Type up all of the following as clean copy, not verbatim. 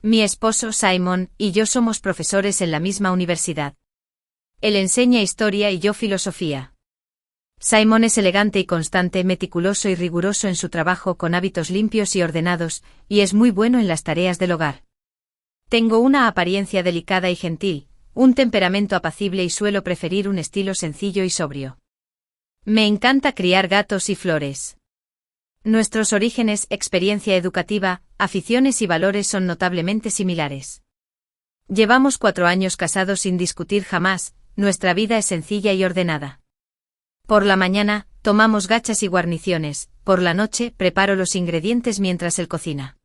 Mi esposo Simon y yo somos profesores en la misma universidad. Él enseña historia y yo filosofía. Simon es elegante y constante, meticuloso y riguroso en su trabajo, con hábitos limpios y ordenados, y es muy bueno en las tareas del hogar. Tengo una apariencia delicada y gentil, un temperamento apacible y suelo preferir un estilo sencillo y sobrio. Me encanta criar gatos y flores. Nuestros orígenes, experiencia educativa, aficiones y valores son notablemente similares. Llevamos 4 años casados sin discutir jamás, nuestra vida es sencilla y ordenada. Por la mañana, tomamos gachas y guarniciones, por la noche, preparo los ingredientes mientras él cocina.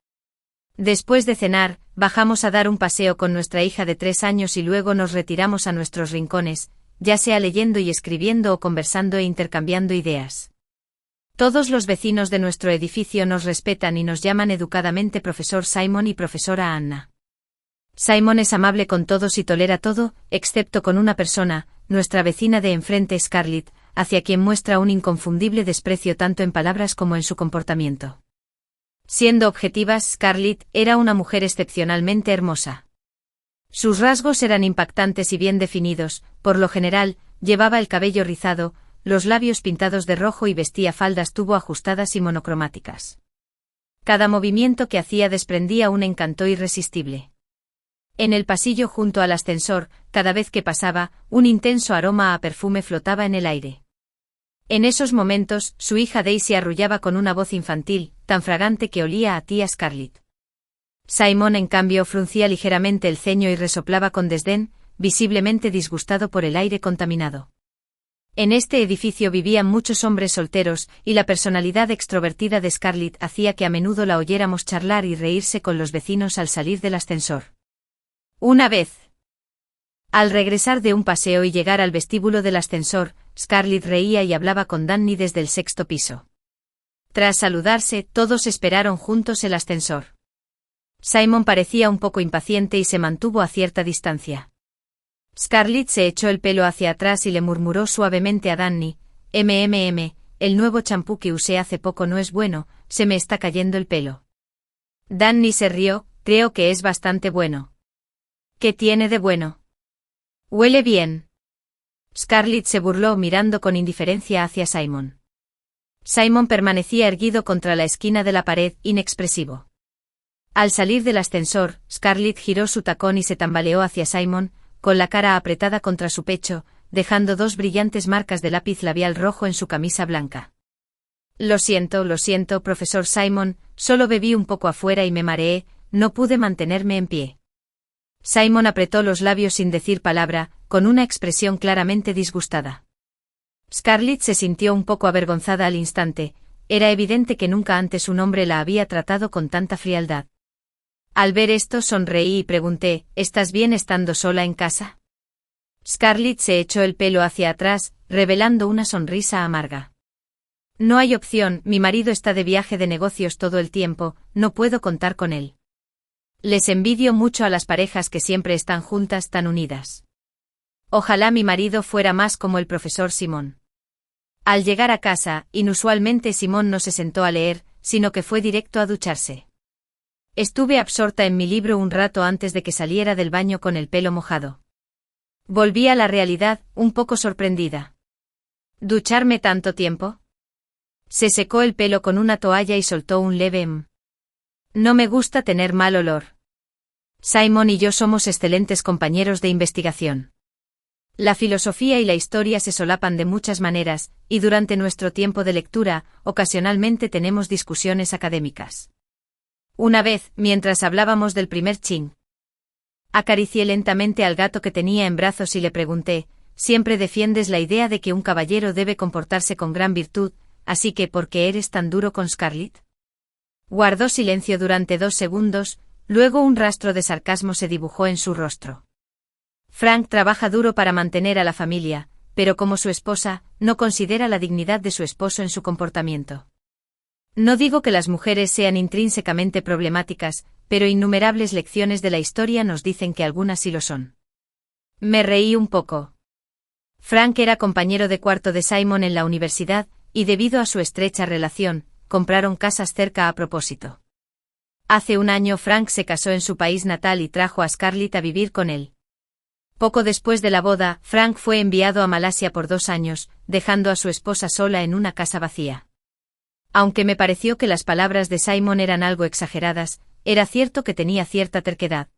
Después de cenar, bajamos a dar un paseo con nuestra hija de 3 años y luego nos retiramos a nuestros rincones, ya sea leyendo y escribiendo o conversando e intercambiando ideas. Todos los vecinos de nuestro edificio nos respetan y nos llaman educadamente profesor Simon y profesora Anna. Simon es amable con todos y tolera todo, excepto con una persona, nuestra vecina de enfrente Scarlett, hacia quien muestra un inconfundible desprecio tanto en palabras como en su comportamiento. Siendo objetivas, Scarlett era una mujer excepcionalmente hermosa. Sus rasgos eran impactantes y bien definidos, por lo general, llevaba el cabello rizado, los labios pintados de rojo y vestía faldas tubo ajustadas y monocromáticas. Cada movimiento que hacía desprendía un encanto irresistible. En el pasillo junto al ascensor, cada vez que pasaba, un intenso aroma a perfume flotaba en el aire. En esos momentos, su hija Daisy arrullaba con una voz infantil, tan fragante que olía a tía Scarlett. Simon, en cambio, fruncía ligeramente el ceño y resoplaba con desdén, visiblemente disgustado por el aire contaminado. En este edificio vivían muchos hombres solteros, y la personalidad extrovertida de Scarlett hacía que a menudo la oyéramos charlar y reírse con los vecinos al salir del ascensor. Una vez, al regresar de un paseo y llegar al vestíbulo del ascensor, Scarlett reía y hablaba con Danny desde el 6º piso. Tras saludarse, todos esperaron juntos el ascensor. Simon parecía un poco impaciente y se mantuvo a cierta distancia. Scarlett se echó el pelo hacia atrás y le murmuró suavemente a Danny: el nuevo champú que usé hace poco no es bueno, se me está cayendo el pelo. Danny se rió: creo que es bastante bueno. ¿Qué tiene de bueno? Huele bien. Scarlett se burló mirando con indiferencia hacia Simon. Simon permanecía erguido contra la esquina de la pared, inexpresivo. Al salir del ascensor, Scarlett giró su tacón y se tambaleó hacia Simon, con la cara apretada contra su pecho, dejando 2 brillantes marcas de lápiz labial rojo en su camisa blanca. Lo siento, profesor Simon, solo bebí un poco afuera y me mareé, no pude mantenerme en pie. Simon apretó los labios sin decir palabra, con una expresión claramente disgustada. Scarlett se sintió un poco avergonzada al instante, era evidente que nunca antes un hombre la había tratado con tanta frialdad. Al ver esto sonreí y pregunté: ¿estás bien estando sola en casa? Scarlett se echó el pelo hacia atrás, revelando una sonrisa amarga. No hay opción, mi marido está de viaje de negocios todo el tiempo, no puedo contar con él. Les envidio mucho a las parejas que siempre están juntas tan unidas. Ojalá mi marido fuera más como el profesor Simon. Al llegar a casa, inusualmente Simon no se sentó a leer, sino que fue directo a ducharse. Estuve absorta en mi libro un rato antes de que saliera del baño con el pelo mojado. Volví a la realidad, un poco sorprendida. ¿Ducharme tanto tiempo? Se secó el pelo con una toalla y soltó un leve No me gusta tener mal olor. Simon y yo somos excelentes compañeros de investigación. La filosofía y la historia se solapan de muchas maneras, y durante nuestro tiempo de lectura, ocasionalmente tenemos discusiones académicas. Una vez, mientras hablábamos del primer Qing, acaricié lentamente al gato que tenía en brazos y le pregunté: siempre defiendes la idea de que un caballero debe comportarse con gran virtud, así que ¿por qué eres tan duro con Scarlett? Guardó silencio durante 2 segundos, luego un rastro de sarcasmo se dibujó en su rostro. Frank trabaja duro para mantener a la familia, pero como su esposa, no considera la dignidad de su esposo en su comportamiento. No digo que las mujeres sean intrínsecamente problemáticas, pero innumerables lecciones de la historia nos dicen que algunas sí lo son. Me reí un poco. Frank era compañero de cuarto de Simon en la universidad, y debido a su estrecha relación, compraron casas cerca a propósito. Hace un año Frank se casó en su país natal y trajo a Scarlett a vivir con él. Poco después de la boda, Frank fue enviado a Malasia por 2 años, dejando a su esposa sola en una casa vacía. Aunque me pareció que las palabras de Simon eran algo exageradas, era cierto que tenía cierta terquedad.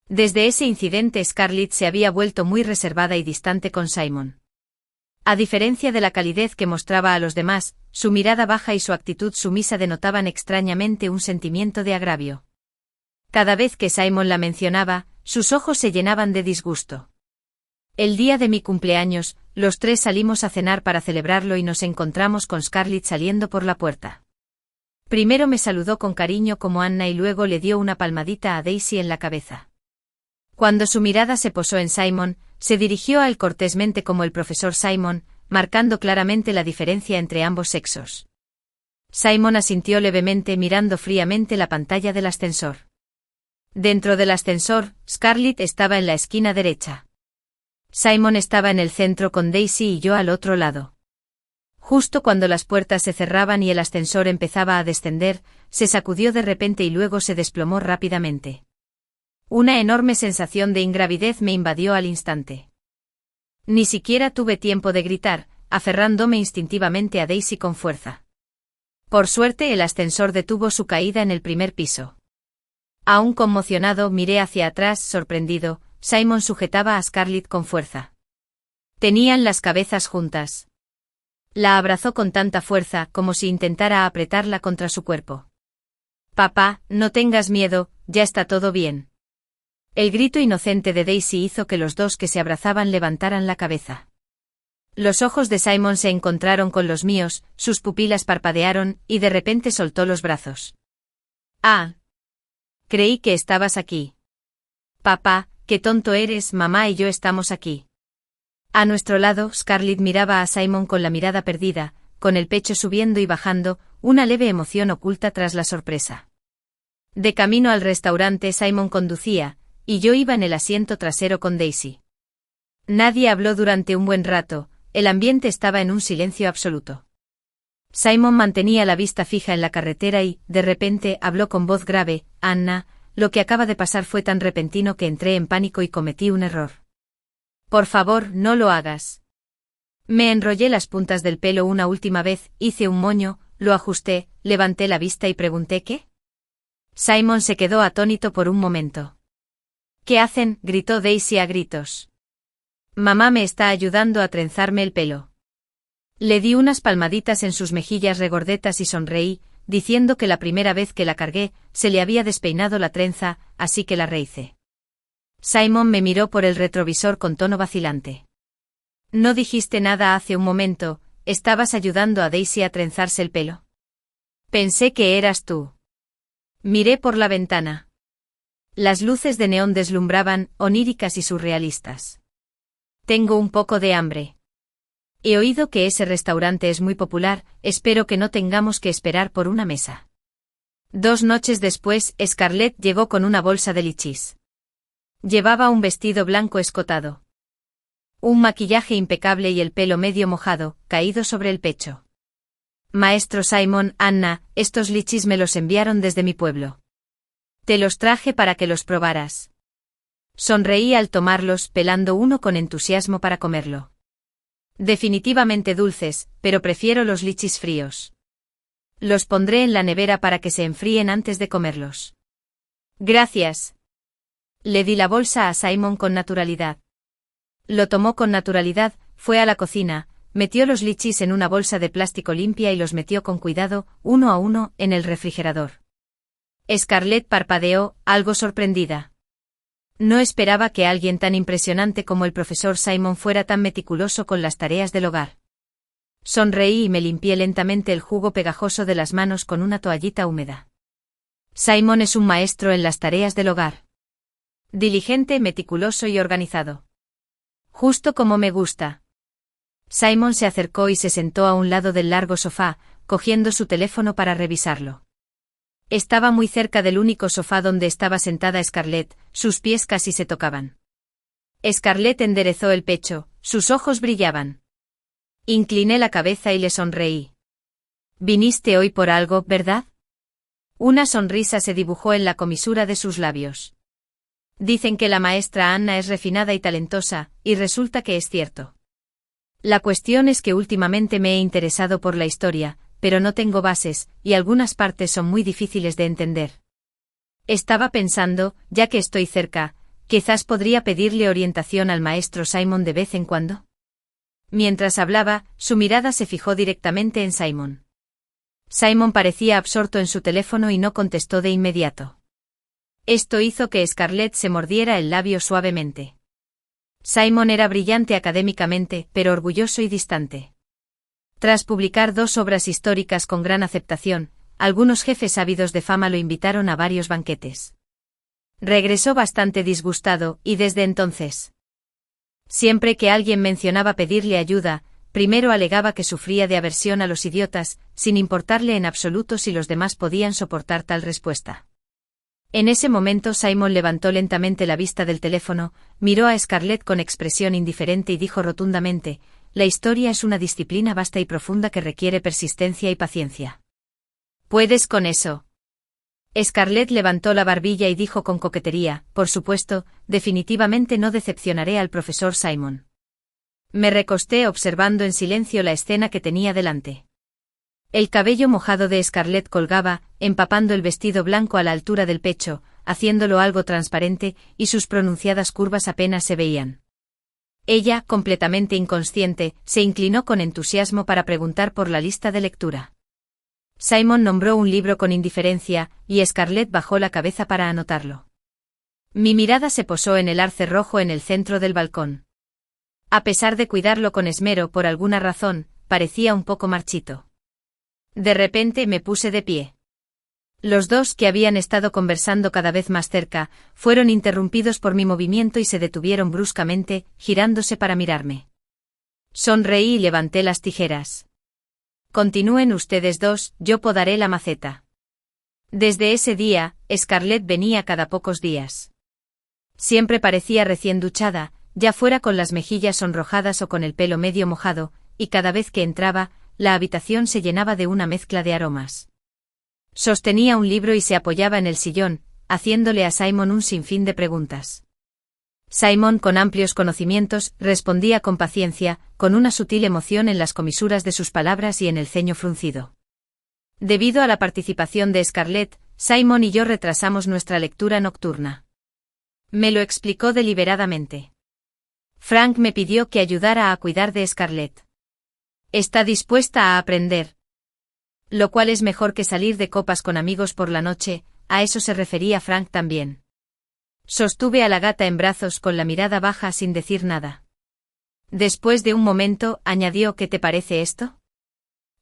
Desde ese incidente Scarlett se había vuelto muy reservada y distante con Simon. A diferencia de la calidez que mostraba a los demás, su mirada baja y su actitud sumisa denotaban extrañamente un sentimiento de agravio. Cada vez que Simon la mencionaba, sus ojos se llenaban de disgusto. El día de mi cumpleaños, los 3 salimos a cenar para celebrarlo y nos encontramos con Scarlett saliendo por la puerta. Primero me saludó con cariño como Anna y luego le dio una palmadita a Daisy en la cabeza. Cuando su mirada se posó en Simon, se dirigió a él cortésmente como el profesor Simon, marcando claramente la diferencia entre ambos sexos. Simon asintió levemente mirando fríamente la pantalla del ascensor. Dentro del ascensor, Scarlett estaba en la esquina derecha. Simon estaba en el centro con Daisy y yo al otro lado. Justo cuando las puertas se cerraban y el ascensor empezaba a descender, se sacudió de repente y luego se desplomó rápidamente. Una enorme sensación de ingravidez me invadió al instante. Ni siquiera tuve tiempo de gritar, aferrándome instintivamente a Daisy con fuerza. Por suerte el ascensor detuvo su caída en el primer piso. Aún conmocionado miré hacia atrás, sorprendido. Simon sujetaba a Scarlett con fuerza. Tenían las cabezas juntas. La abrazó con tanta fuerza como si intentara apretarla contra su cuerpo. Papá, no tengas miedo, ya está todo bien. El grito inocente de Daisy hizo que los dos que se abrazaban levantaran la cabeza. Los ojos de Simon se encontraron con los míos, sus pupilas parpadearon, y de repente soltó los brazos. Ah. Creí que estabas aquí. Papá, qué tonto eres, mamá y yo estamos aquí. A nuestro lado, Scarlett miraba a Simon con la mirada perdida, con el pecho subiendo y bajando, una leve emoción oculta tras la sorpresa. De camino al restaurante Simon conducía, y yo iba en el asiento trasero con Daisy. Nadie habló durante un buen rato, el ambiente estaba en un silencio absoluto. Simon mantenía la vista fija en la carretera y, de repente, habló con voz grave: Anna, lo que acaba de pasar fue tan repentino que entré en pánico y cometí un error. Por favor, no lo hagas. Me enrollé las puntas del pelo una última vez, hice un moño, lo ajusté, levanté la vista y pregunté ¿qué? Simon se quedó atónito por un momento. ¿Qué hacen?, gritó Daisy a gritos. Mamá me está ayudando a trenzarme el pelo. Le di unas palmaditas en sus mejillas regordetas y sonreí, diciendo que la primera vez que la cargué, se le había despeinado la trenza, así que la rehice. Simon me miró por el retrovisor con tono vacilante. No dijiste nada hace un momento, ¿estabas ayudando a Daisy a trenzarse el pelo? Pensé que eras tú. Miré por la ventana. Las luces de neón deslumbraban, oníricas y surrealistas. Tengo un poco de hambre. He oído que ese restaurante es muy popular, espero que no tengamos que esperar por una mesa. 2 noches después, Scarlett llegó con una bolsa de lichis. Llevaba un vestido blanco escotado. Un maquillaje impecable y el pelo medio mojado, caído sobre el pecho. Maestro Simon, Anna, estos lichis me los enviaron desde mi pueblo. Te los traje para que los probaras. Sonreí al tomarlos, pelando uno con entusiasmo para comerlo. Definitivamente dulces, pero prefiero los lichis fríos. Los pondré en la nevera para que se enfríen antes de comerlos. Gracias. Le di la bolsa a Simon con naturalidad. Lo tomó con naturalidad, fue a la cocina, metió los lichis en una bolsa de plástico limpia y los metió con cuidado, uno a uno, en el refrigerador. Scarlett parpadeó, algo sorprendida. No esperaba que alguien tan impresionante como el profesor Simon fuera tan meticuloso con las tareas del hogar. Sonreí y me limpié lentamente el jugo pegajoso de las manos con una toallita húmeda. Simon es un maestro en las tareas del hogar. Diligente, meticuloso y organizado. Justo como me gusta. Simon se acercó y se sentó a un lado del largo sofá, cogiendo su teléfono para revisarlo. Estaba muy cerca del único sofá donde estaba sentada Scarlett, sus pies casi se tocaban. Scarlett enderezó el pecho, sus ojos brillaban. Incliné la cabeza y le sonreí. Viniste hoy por algo, ¿verdad? Una sonrisa se dibujó en la comisura de sus labios. Dicen que la maestra Anna es refinada y talentosa, y resulta que es cierto. La cuestión es que últimamente me he interesado por la historia, pero no tengo bases, y algunas partes son muy difíciles de entender. Estaba pensando, ya que estoy cerca, quizás podría pedirle orientación al maestro Simon de vez en cuando. Mientras hablaba, su mirada se fijó directamente en Simon. Simon parecía absorto en su teléfono y no contestó de inmediato. Esto hizo que Scarlett se mordiera el labio suavemente. Simon era brillante académicamente, pero orgulloso y distante. Tras publicar 2 obras históricas con gran aceptación, algunos jefes ávidos de fama lo invitaron a varios banquetes. Regresó bastante disgustado, y desde entonces, siempre que alguien mencionaba pedirle ayuda, primero alegaba que sufría de aversión a los idiotas, sin importarle en absoluto si los demás podían soportar tal respuesta. En ese momento Simon levantó lentamente la vista del teléfono, miró a Scarlett con expresión indiferente y dijo rotundamente: «La historia es una disciplina vasta y profunda que requiere persistencia y paciencia». «¿Puedes con eso?». Scarlett levantó la barbilla y dijo con coquetería: «Por supuesto, definitivamente no decepcionaré al profesor Simon». Me recosté observando en silencio la escena que tenía delante. El cabello mojado de Scarlett colgaba, empapando el vestido blanco a la altura del pecho, haciéndolo algo transparente, y sus pronunciadas curvas apenas se veían. Ella, completamente inconsciente, se inclinó con entusiasmo para preguntar por la lista de lectura. Simon nombró un libro con indiferencia, y Scarlett bajó la cabeza para anotarlo. Mi mirada se posó en el arce rojo en el centro del balcón. A pesar de cuidarlo con esmero por alguna razón, parecía un poco marchito. De repente me puse de pie. Los dos, que habían estado conversando cada vez más cerca, fueron interrumpidos por mi movimiento y se detuvieron bruscamente, girándose para mirarme. Sonreí y levanté las tijeras. «Continúen ustedes dos, yo podaré la maceta». Desde ese día, Scarlett venía cada pocos días. Siempre parecía recién duchada, ya fuera con las mejillas sonrojadas o con el pelo medio mojado, y cada vez que entraba, la habitación se llenaba de una mezcla de aromas. Sostenía un libro y se apoyaba en el sillón, haciéndole a Simon un sinfín de preguntas. Simon, con amplios conocimientos, respondía con paciencia, con una sutil emoción en las comisuras de sus palabras y en el ceño fruncido. Debido a la participación de Scarlett, Simon y yo retrasamos nuestra lectura nocturna. Me lo explicó deliberadamente. Frank me pidió que ayudara a cuidar de Scarlett. Está dispuesta a aprender. Lo cual es mejor que salir de copas con amigos por la noche, a eso se refería Frank también. Sostuve a la gata en brazos con la mirada baja sin decir nada. Después de un momento, añadió: «¿Qué te parece esto?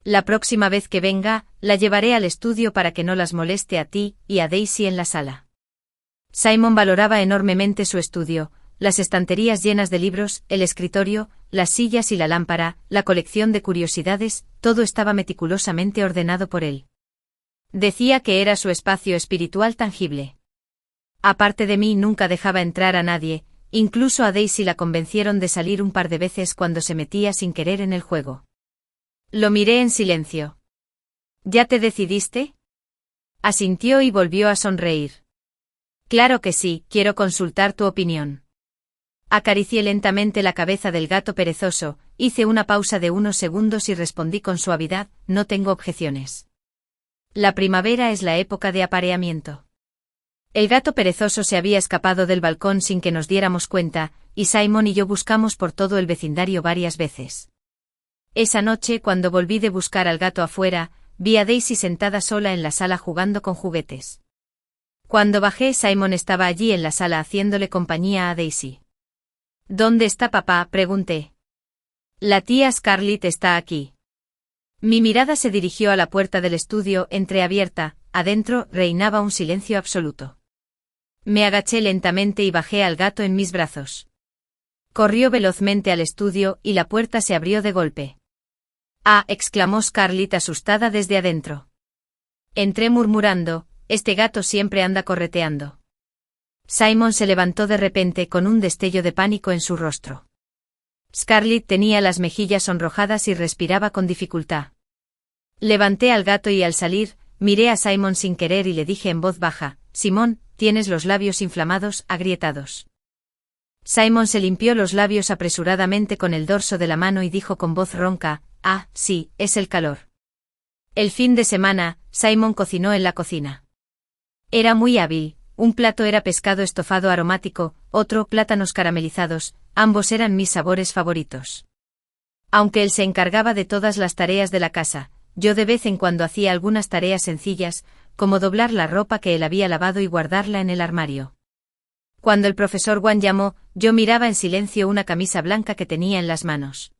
La próxima vez que venga, la llevaré al estudio para que no las moleste a ti y a Daisy en la sala». Simon valoraba enormemente su estudio, las estanterías llenas de libros, el escritorio, las sillas y la lámpara, la colección de curiosidades, todo estaba meticulosamente ordenado por él. Decía que era su espacio espiritual tangible. Aparte de mí nunca dejaba entrar a nadie, incluso a Daisy la convencieron de salir un par de veces cuando se metía sin querer en el juego. Lo miré en silencio. «¿Ya te decidiste?». Asintió y volvió a sonreír. «Claro que sí, quiero consultar tu opinión». Acaricié lentamente la cabeza del gato perezoso, hice una pausa de unos segundos y respondí con suavidad: «No tengo objeciones. La primavera es la época de apareamiento». El gato perezoso se había escapado del balcón sin que nos diéramos cuenta, y Simon y yo buscamos por todo el vecindario varias veces. Esa noche, cuando volví de buscar al gato afuera, vi a Daisy sentada sola en la sala jugando con juguetes. Cuando bajé, Simon estaba allí en la sala haciéndole compañía a Daisy. «¿Dónde está papá?», pregunté. «La tía Scarlett está aquí». Mi mirada se dirigió a la puerta del estudio, entreabierta. Adentro reinaba un silencio absoluto. Me agaché lentamente y bajé al gato en mis brazos. Corrió velozmente al estudio y la puerta se abrió de golpe. «¡Ah!», exclamó Scarlett asustada desde adentro. Entré murmurando: «Este gato siempre anda correteando». Simon se levantó de repente con un destello de pánico en su rostro. Scarlett tenía las mejillas sonrojadas y respiraba con dificultad. Levanté al gato y al salir, miré a Simon sin querer y le dije en voz baja, «Simón, tienes los labios inflamados, agrietados». Simon se limpió los labios apresuradamente con el dorso de la mano y dijo con voz ronca, «Ah, sí, es el calor». El fin de semana, Simon cocinó en la cocina. Era muy hábil, un plato era pescado estofado aromático, otro plátanos caramelizados, ambos eran mis sabores favoritos. Aunque él se encargaba de todas las tareas de la casa, yo de vez en cuando hacía algunas tareas sencillas, como doblar la ropa que él había lavado y guardarla en el armario. Cuando el profesor Wang llamó, yo miraba en silencio una camisa blanca que tenía en las manos.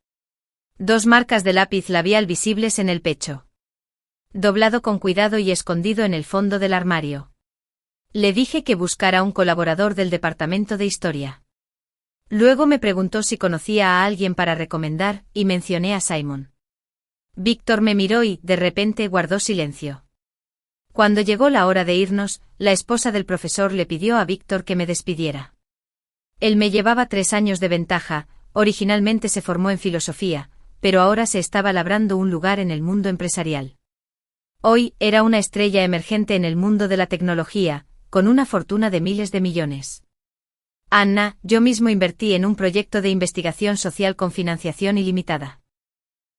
2 marcas de lápiz labial visibles en el pecho. Doblado con cuidado y escondido en el fondo del armario. Le dije que buscara un colaborador del departamento de historia. Luego me preguntó si conocía a alguien para recomendar, y mencioné a Simon. Víctor me miró y, de repente, guardó silencio. Cuando llegó la hora de irnos, la esposa del profesor le pidió a Víctor que me despidiera. Él me llevaba 3 años de ventaja, originalmente se formó en filosofía, pero ahora se estaba labrando un lugar en el mundo empresarial. Hoy, era una estrella emergente en el mundo de la tecnología, con una fortuna de miles de millones. Anna, yo mismo invertí en un proyecto de investigación social con financiación ilimitada.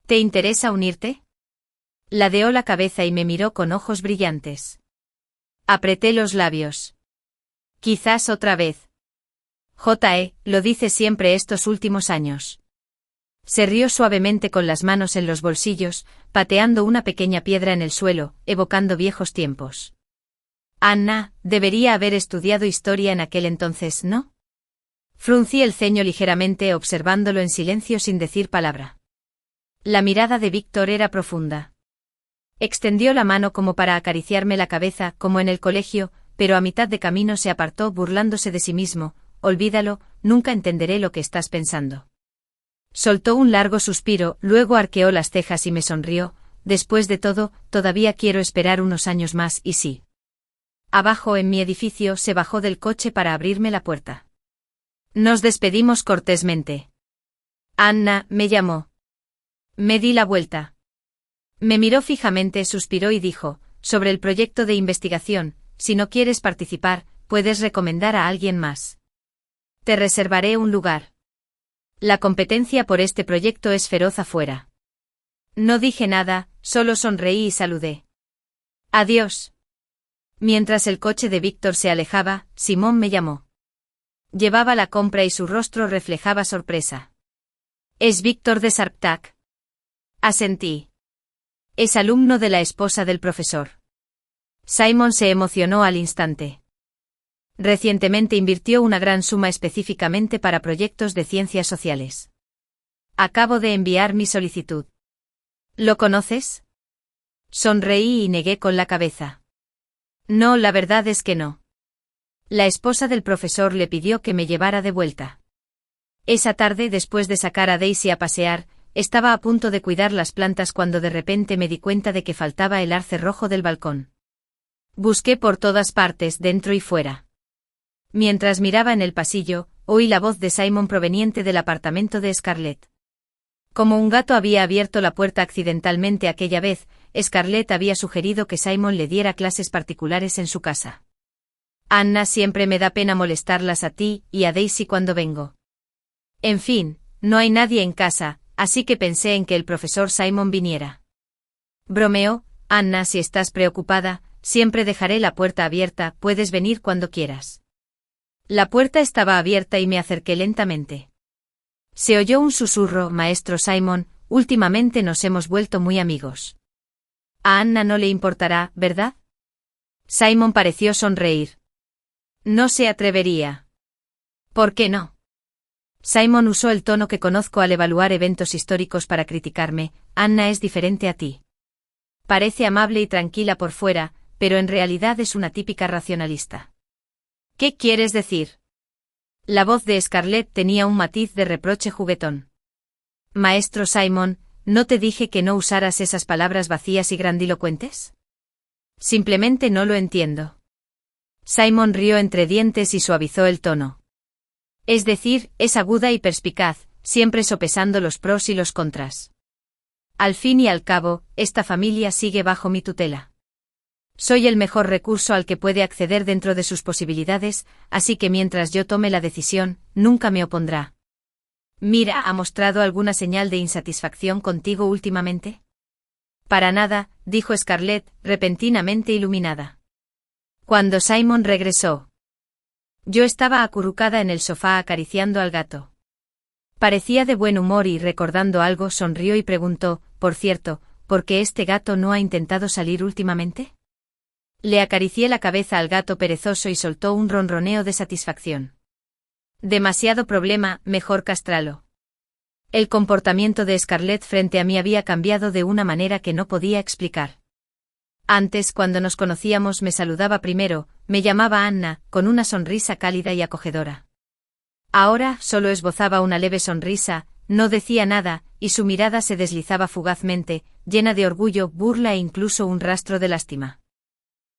¿Te interesa unirte? Ladeó la cabeza y me miró con ojos brillantes. Apreté los labios. Quizás otra vez. Lo dice siempre estos últimos años. Se rió suavemente con las manos en los bolsillos, pateando una pequeña piedra en el suelo, evocando viejos tiempos. Anna, debería haber estudiado historia en aquel entonces, ¿no? Fruncí el ceño ligeramente observándolo en silencio sin decir palabra. La mirada de Víctor era profunda. Extendió la mano como para acariciarme la cabeza, como en el colegio, pero a mitad de camino se apartó burlándose de sí mismo. Olvídalo, nunca entenderé lo que estás pensando. Soltó un largo suspiro, luego arqueó las cejas y me sonrió. Después de todo, todavía quiero esperar unos años más y sí. Abajo en mi edificio se bajó del coche para abrirme la puerta. Nos despedimos cortésmente. Anna, me llamó. Me di la vuelta. Me miró fijamente, suspiró y dijo, sobre el proyecto de investigación, si no quieres participar, puedes recomendar a alguien más. Te reservaré un lugar. La competencia por este proyecto es feroz afuera. No dije nada, solo sonreí y saludé. Adiós. Mientras el coche de Víctor se alejaba, Simón me llamó. Llevaba la compra y su rostro reflejaba sorpresa. ¿Es Víctor de Sarptac? Asentí. Es alumno de la esposa del profesor. Simon se emocionó al instante. Recientemente invirtió una gran suma específicamente para proyectos de ciencias sociales. Acabo de enviar mi solicitud. ¿Lo conoces? Sonreí y negué con la cabeza. No, la verdad es que no. La esposa del profesor le pidió que me llevara de vuelta. Esa tarde, después de sacar a Daisy a pasear, estaba a punto de cuidar las plantas cuando de repente me di cuenta de que faltaba el arce rojo del balcón. Busqué por todas partes, dentro y fuera. Mientras miraba en el pasillo, oí la voz de Simon proveniente del apartamento de Scarlett. Como un gato había abierto la puerta accidentalmente aquella vez, Scarlett había sugerido que Simon le diera clases particulares en su casa. Anna, siempre me da pena molestarlas a ti y a Daisy cuando vengo. En fin, no hay nadie en casa, así que pensé en que el profesor Simon viniera. Bromeó, Anna, si estás preocupada, siempre dejaré la puerta abierta, puedes venir cuando quieras. La puerta estaba abierta y me acerqué lentamente. Se oyó un susurro, maestro Simon, últimamente nos hemos vuelto muy amigos. A Anna no le importará, ¿verdad? Simon pareció sonreír. No se atrevería. ¿Por qué no? Simon usó el tono que conozco al evaluar eventos históricos para criticarme. Anna es diferente a ti. Parece amable y tranquila por fuera, pero en realidad es una típica racionalista. ¿Qué quieres decir? La voz de Scarlett tenía un matiz de reproche juguetón. Maestro Simon, ¿no te dije que no usaras esas palabras vacías y grandilocuentes? Simplemente no lo entiendo. Simon rió entre dientes y suavizó el tono. Es decir, es aguda y perspicaz, siempre sopesando los pros y los contras. Al fin y al cabo, esta familia sigue bajo mi tutela. Soy el mejor recurso al que puede acceder dentro de sus posibilidades, así que mientras yo tome la decisión, nunca me opondrá. Mira, ¿ha mostrado alguna señal de insatisfacción contigo últimamente? Para nada, dijo Scarlett, repentinamente iluminada. Cuando Simon regresó, yo estaba acurrucada en el sofá acariciando al gato. Parecía de buen humor y, recordando algo, sonrió y preguntó, por cierto, ¿por qué este gato no ha intentado salir últimamente? Le acaricié la cabeza al gato perezoso y soltó un ronroneo de satisfacción. Demasiado problema, mejor castralo. El comportamiento de Scarlett frente a mí había cambiado de una manera que no podía explicar. Antes, cuando nos conocíamos, me saludaba primero, me llamaba Anna, con una sonrisa cálida y acogedora. Ahora, solo esbozaba una leve sonrisa, no decía nada, y su mirada se deslizaba fugazmente, llena de orgullo, burla e incluso un rastro de lástima.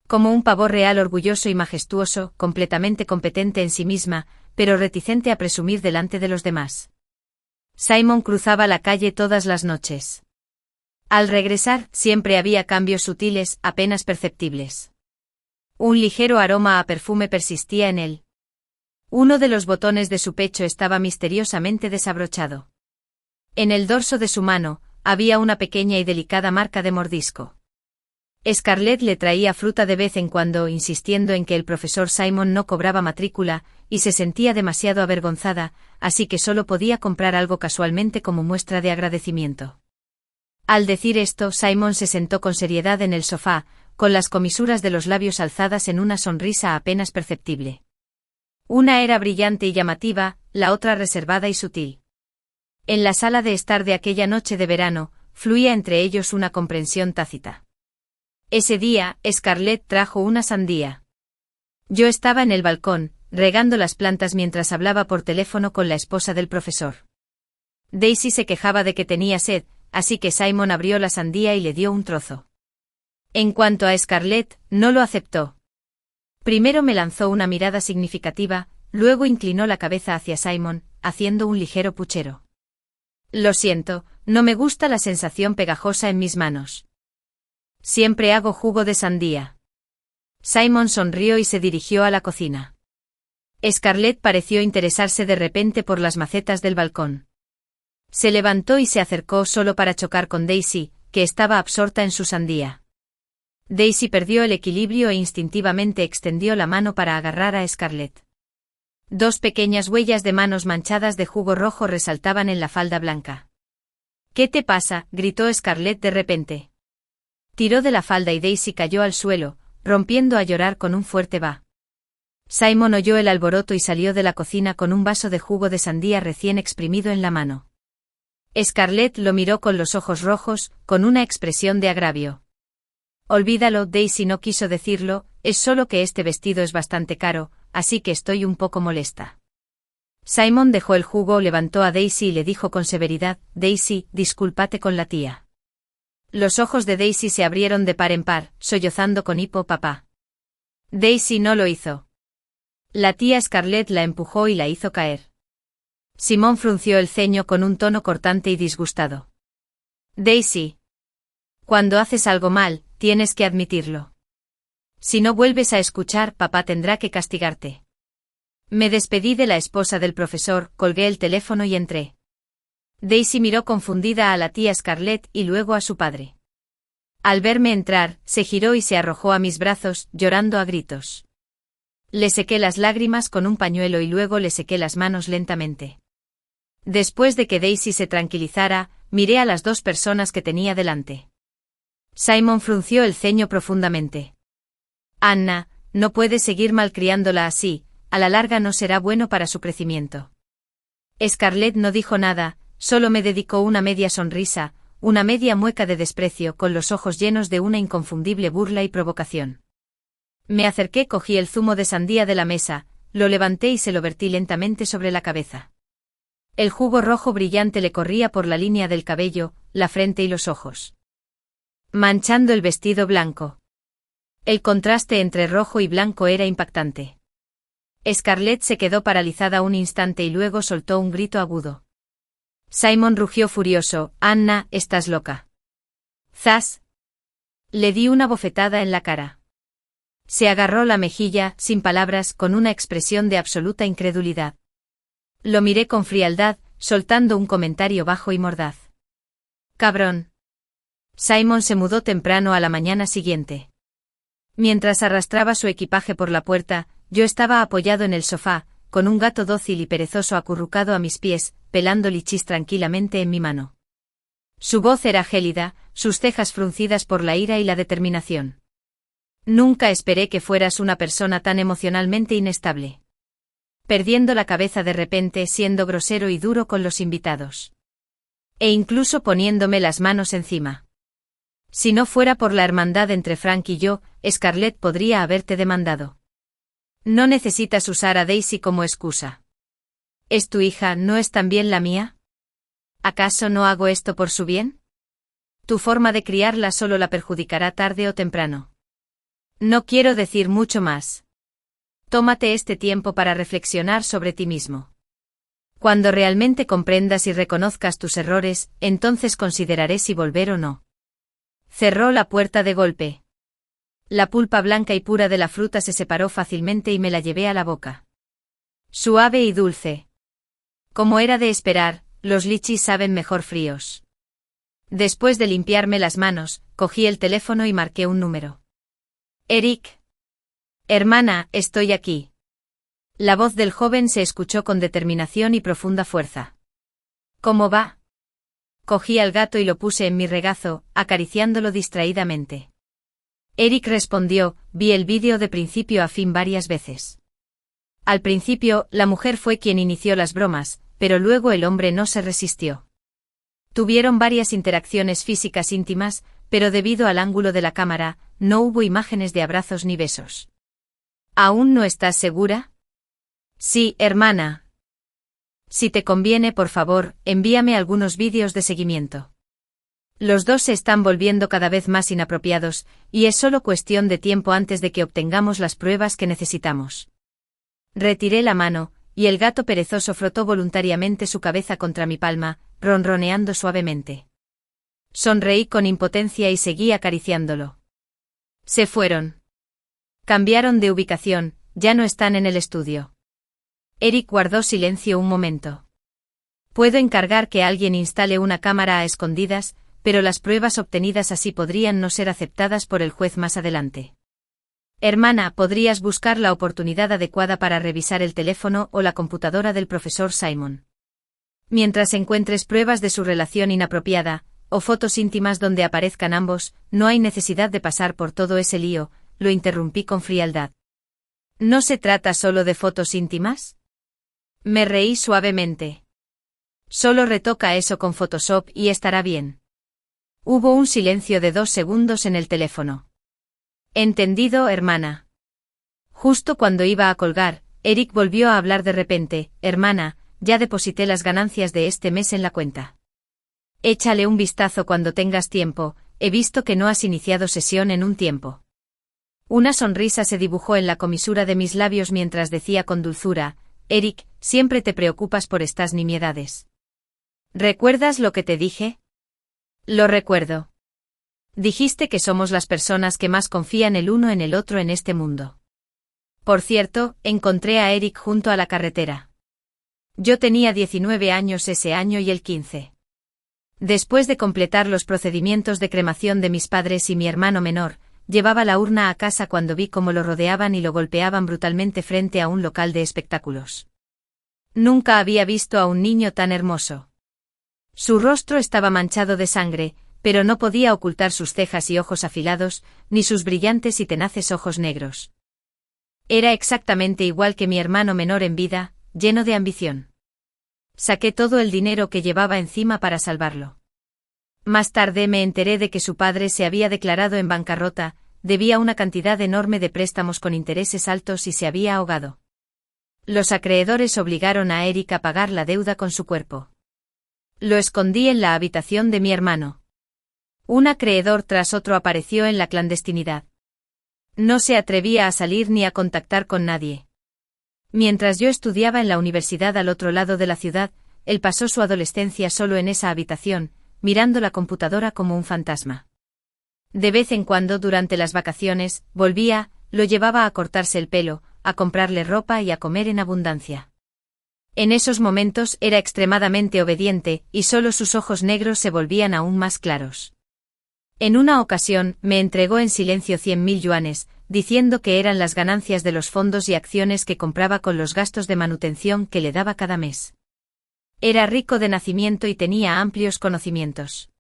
Como un pavo real orgulloso y majestuoso, completamente competente en sí misma, pero reticente a presumir delante de los demás. Simon cruzaba la calle todas las noches. Al regresar, siempre había cambios sutiles, apenas perceptibles. Un ligero aroma a perfume persistía en él. Uno de los botones de su pecho estaba misteriosamente desabrochado. En el dorso de su mano, había una pequeña y delicada marca de mordisco. Scarlett le traía fruta de vez en cuando, insistiendo en que el profesor Simon no cobraba matrícula, y se sentía demasiado avergonzada, así que solo podía comprar algo casualmente como muestra de agradecimiento. Al decir esto, Simon se sentó con seriedad en el sofá, con las comisuras de los labios alzadas en una sonrisa apenas perceptible. Una era brillante y llamativa, la otra reservada y sutil. En la sala de estar de aquella noche de verano, fluía entre ellos una comprensión tácita. Ese día, Scarlett trajo una sandía. Yo estaba en el balcón, regando las plantas mientras hablaba por teléfono con la esposa del profesor. Daisy se quejaba de que tenía sed, así que Simon abrió la sandía y le dio un trozo. En cuanto a Scarlett, no lo aceptó. Primero me lanzó una mirada significativa, luego inclinó la cabeza hacia Simon, haciendo un ligero puchero. Lo siento, no me gusta la sensación pegajosa en mis manos. Siempre hago jugo de sandía. Simon sonrió y se dirigió a la cocina. Scarlett pareció interesarse de repente por las macetas del balcón. Se levantó y se acercó solo para chocar con Daisy, que estaba absorta en su sandía. Daisy perdió el equilibrio e instintivamente extendió la mano para agarrar a Scarlett. Dos pequeñas huellas de manos manchadas de jugo rojo resaltaban en la falda blanca. ¿Qué te pasa?, gritó Scarlett de repente. Tiró de la falda y Daisy cayó al suelo, rompiendo a llorar con un fuerte va. Simon oyó el alboroto y salió de la cocina con un vaso de jugo de sandía recién exprimido en la mano. Scarlett lo miró con los ojos rojos, con una expresión de agravio. Olvídalo, Daisy no quiso decirlo, es solo que este vestido es bastante caro, así que estoy un poco molesta. Simon dejó el jugo, levantó a Daisy y le dijo con severidad, Daisy, discúlpate con la tía. Los ojos de Daisy se abrieron de par en par, sollozando con hipo, papá. Daisy no lo hizo. La tía Scarlett la empujó y la hizo caer. Simon frunció el ceño con un tono cortante y disgustado. Daisy. Cuando haces algo mal, tienes que admitirlo. Si no vuelves a escuchar, papá tendrá que castigarte. Me despedí de la esposa del profesor, colgué el teléfono y entré. Daisy miró confundida a la tía Scarlett y luego a su padre. Al verme entrar, se giró y se arrojó a mis brazos, llorando a gritos. Le sequé las lágrimas con un pañuelo y luego le sequé las manos lentamente. Después de que Daisy se tranquilizara, miré a las dos personas que tenía delante. Simon frunció el ceño profundamente. Anna, no puedes seguir malcriándola así, a la larga no será bueno para su crecimiento. Scarlett no dijo nada, solo me dedicó una media sonrisa, una media mueca de desprecio con los ojos llenos de una inconfundible burla y provocación. Me acerqué, cogí el zumo de sandía de la mesa, lo levanté y se lo vertí lentamente sobre la cabeza. El jugo rojo brillante le corría por la línea del cabello, la frente y los ojos, manchando el vestido blanco. El contraste entre rojo y blanco era impactante. Scarlett se quedó paralizada un instante y luego soltó un grito agudo. Simon rugió furioso, Anna, estás loca. ¡Zas! Le di una bofetada en la cara. Se agarró la mejilla, sin palabras, con una expresión de absoluta incredulidad. Lo miré con frialdad, soltando un comentario bajo y mordaz. «Cabrón». Simon se mudó temprano a la mañana siguiente. Mientras arrastraba su equipaje por la puerta, yo estaba apoyado en el sofá, con un gato dócil y perezoso acurrucado a mis pies, pelando lichis tranquilamente en mi mano. Su voz era gélida, sus cejas fruncidas por la ira y la determinación. «Nunca esperé que fueras una persona tan emocionalmente inestable. Perdiendo la cabeza de repente, siendo grosero y duro con los invitados. E incluso poniéndome las manos encima. Si no fuera por la hermandad entre Frank y yo, Scarlett podría haberte demandado. No necesitas usar a Daisy como excusa. ¿Es tu hija, no es también la mía? ¿Acaso no hago esto por su bien? Tu forma de criarla solo la perjudicará tarde o temprano. No quiero decir mucho más. Tómate este tiempo para reflexionar sobre ti mismo. Cuando realmente comprendas y reconozcas tus errores, entonces consideraré si volver o no». Cerró la puerta de golpe. La pulpa blanca y pura de la fruta se separó fácilmente y me la llevé a la boca. Suave y dulce. Como era de esperar, los lichis saben mejor fríos. Después de limpiarme las manos, cogí el teléfono y marqué un número. «Eric. Hermana, estoy aquí». La voz del joven se escuchó con determinación y profunda fuerza. «¿Cómo va?» Cogí al gato y lo puse en mi regazo, acariciándolo distraídamente. Eric respondió, vi el vídeo de principio a fin varias veces. Al principio, la mujer fue quien inició las bromas, pero luego el hombre no se resistió. Tuvieron varias interacciones físicas íntimas, pero debido al ángulo de la cámara, no hubo imágenes de abrazos ni besos. ¿Aún no estás segura? Sí, hermana. Si te conviene, por favor, envíame algunos vídeos de seguimiento. Los dos se están volviendo cada vez más inapropiados, y es solo cuestión de tiempo antes de que obtengamos las pruebas que necesitamos. Retiré la mano, y el gato perezoso frotó voluntariamente su cabeza contra mi palma, ronroneando suavemente. Sonreí con impotencia y seguí acariciándolo. Se fueron. Cambiaron de ubicación, ya no están en el estudio. Eric guardó silencio un momento. Puedo encargar que alguien instale una cámara a escondidas, pero las pruebas obtenidas así podrían no ser aceptadas por el juez más adelante. Hermana, ¿podrías buscar la oportunidad adecuada para revisar el teléfono o la computadora del profesor Simon? Mientras encuentres pruebas de su relación inapropiada, o fotos íntimas donde aparezcan ambos, no hay necesidad de pasar por todo ese lío, lo interrumpí con frialdad. ¿No se trata solo de fotos íntimas? Me reí suavemente. Solo retoca eso con Photoshop y estará bien. Hubo un silencio de 2 segundos en el teléfono. Entendido, hermana. Justo cuando iba a colgar, Eric volvió a hablar de repente. Hermana, ya deposité las ganancias de este mes en la cuenta. Échale un vistazo cuando tengas tiempo, he visto que no has iniciado sesión en un tiempo. Una sonrisa se dibujó en la comisura de mis labios mientras decía con dulzura, Eric, siempre te preocupas por estas nimiedades. ¿Recuerdas lo que te dije? Lo recuerdo. Dijiste que somos las personas que más confían el uno en el otro en este mundo. Por cierto, encontré a Eric junto a la carretera. Yo tenía 19 años ese año y él 15. Después de completar los procedimientos de cremación de mis padres y mi hermano menor, llevaba la urna a casa cuando vi cómo lo rodeaban y lo golpeaban brutalmente frente a un local de espectáculos. Nunca había visto a un niño tan hermoso. Su rostro estaba manchado de sangre, pero no podía ocultar sus cejas y ojos afilados, ni sus brillantes y tenaces ojos negros. Era exactamente igual que mi hermano menor en vida, lleno de ambición. Saqué todo el dinero que llevaba encima para salvarlo. Más tarde me enteré de que su padre se había declarado en bancarrota, debía una cantidad enorme de préstamos con intereses altos y se había ahogado. Los acreedores obligaron a Eric a pagar la deuda con su cuerpo. Lo escondí en la habitación de mi hermano. Un acreedor tras otro apareció en la clandestinidad. No se atrevía a salir ni a contactar con nadie. Mientras yo estudiaba en la universidad al otro lado de la ciudad, él pasó su adolescencia solo en esa habitación, mirando la computadora como un fantasma. De vez en cuando durante las vacaciones, volvía, lo llevaba a cortarse el pelo, a comprarle ropa y a comer en abundancia. En esos momentos era extremadamente obediente, y solo sus ojos negros se volvían aún más claros. En una ocasión, me entregó en silencio 100.000 yuanes, diciendo que eran las ganancias de los fondos y acciones que compraba con los gastos de manutención que le daba cada mes. Era rico de nacimiento y tenía amplios conocimientos.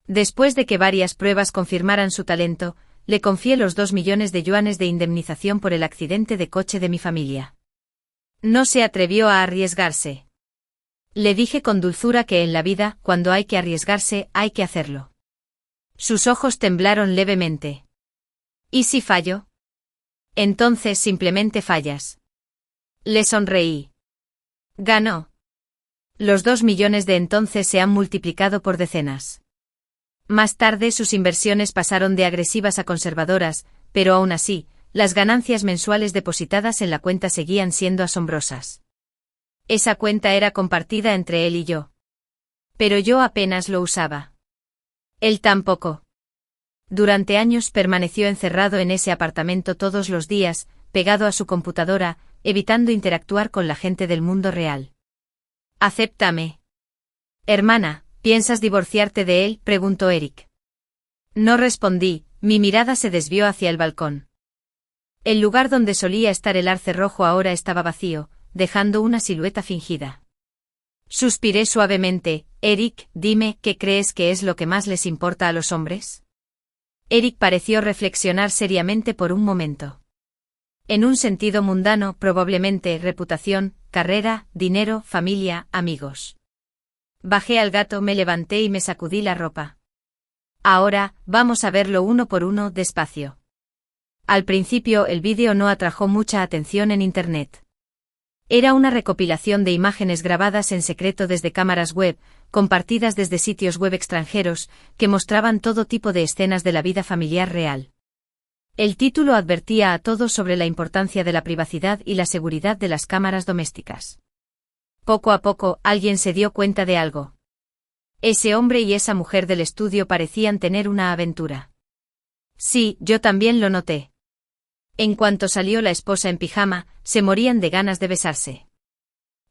Después de que varias pruebas confirmaran su talento, le confié los 2 millones de yuanes de indemnización por el accidente de coche de mi familia. No se atrevió a arriesgarse. Le dije con dulzura que en la vida, cuando hay que arriesgarse, hay que hacerlo. Sus ojos temblaron levemente. ¿Y si fallo? Entonces simplemente fallas. Le sonreí. Ganó. Los 2 millones de entonces se han multiplicado por decenas. Más tarde sus inversiones pasaron de agresivas a conservadoras, pero aún así, las ganancias mensuales depositadas en la cuenta seguían siendo asombrosas. Esa cuenta era compartida entre él y yo. Pero yo apenas lo usaba. Él tampoco. Durante años permaneció encerrado en ese apartamento todos los días, pegado a su computadora, evitando interactuar con la gente del mundo real. «Acéptame». «Hermana, ¿piensas divorciarte de él?», preguntó Eric. No respondí, mi mirada se desvió hacia el balcón. El lugar donde solía estar el arce rojo ahora estaba vacío, dejando una silueta fingida. Suspiré suavemente. «Eric, dime, ¿qué crees que es lo que más les importa a los hombres?». Eric pareció reflexionar seriamente por un momento. En un sentido mundano, probablemente, reputación, carrera, dinero, familia, amigos. Bajé al gato, me levanté y me sacudí la ropa. Ahora, vamos a verlo uno por uno, despacio. Al principio el vídeo no atrajo mucha atención en Internet. Era una recopilación de imágenes grabadas en secreto desde cámaras web, compartidas desde sitios web extranjeros, que mostraban todo tipo de escenas de la vida familiar real. El título advertía a todos sobre la importancia de la privacidad y la seguridad de las cámaras domésticas. Poco a poco, alguien se dio cuenta de algo. Ese hombre y esa mujer del estudio parecían tener una aventura. Sí, yo también lo noté. En cuanto salió la esposa en pijama, se morían de ganas de besarse.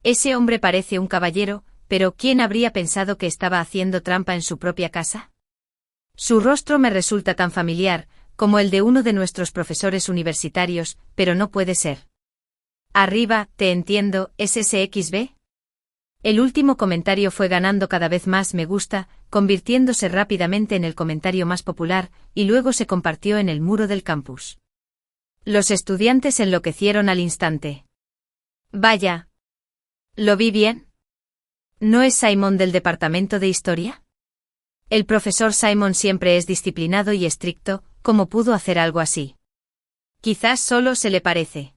Ese hombre parece un caballero, pero ¿quién habría pensado que estaba haciendo trampa en su propia casa? Su rostro me resulta tan familiar, como el de uno de nuestros profesores universitarios, pero no puede ser. Arriba, te entiendo, ¿es SXB? El último comentario fue ganando cada vez más me gusta, convirtiéndose rápidamente en el comentario más popular, y luego se compartió en el muro del campus. Los estudiantes enloquecieron al instante. Vaya. ¿Lo vi bien? ¿No es Simon del departamento de historia? El profesor Simon siempre es disciplinado y estricto, ¿cómo pudo hacer algo así? Quizás solo se le parece.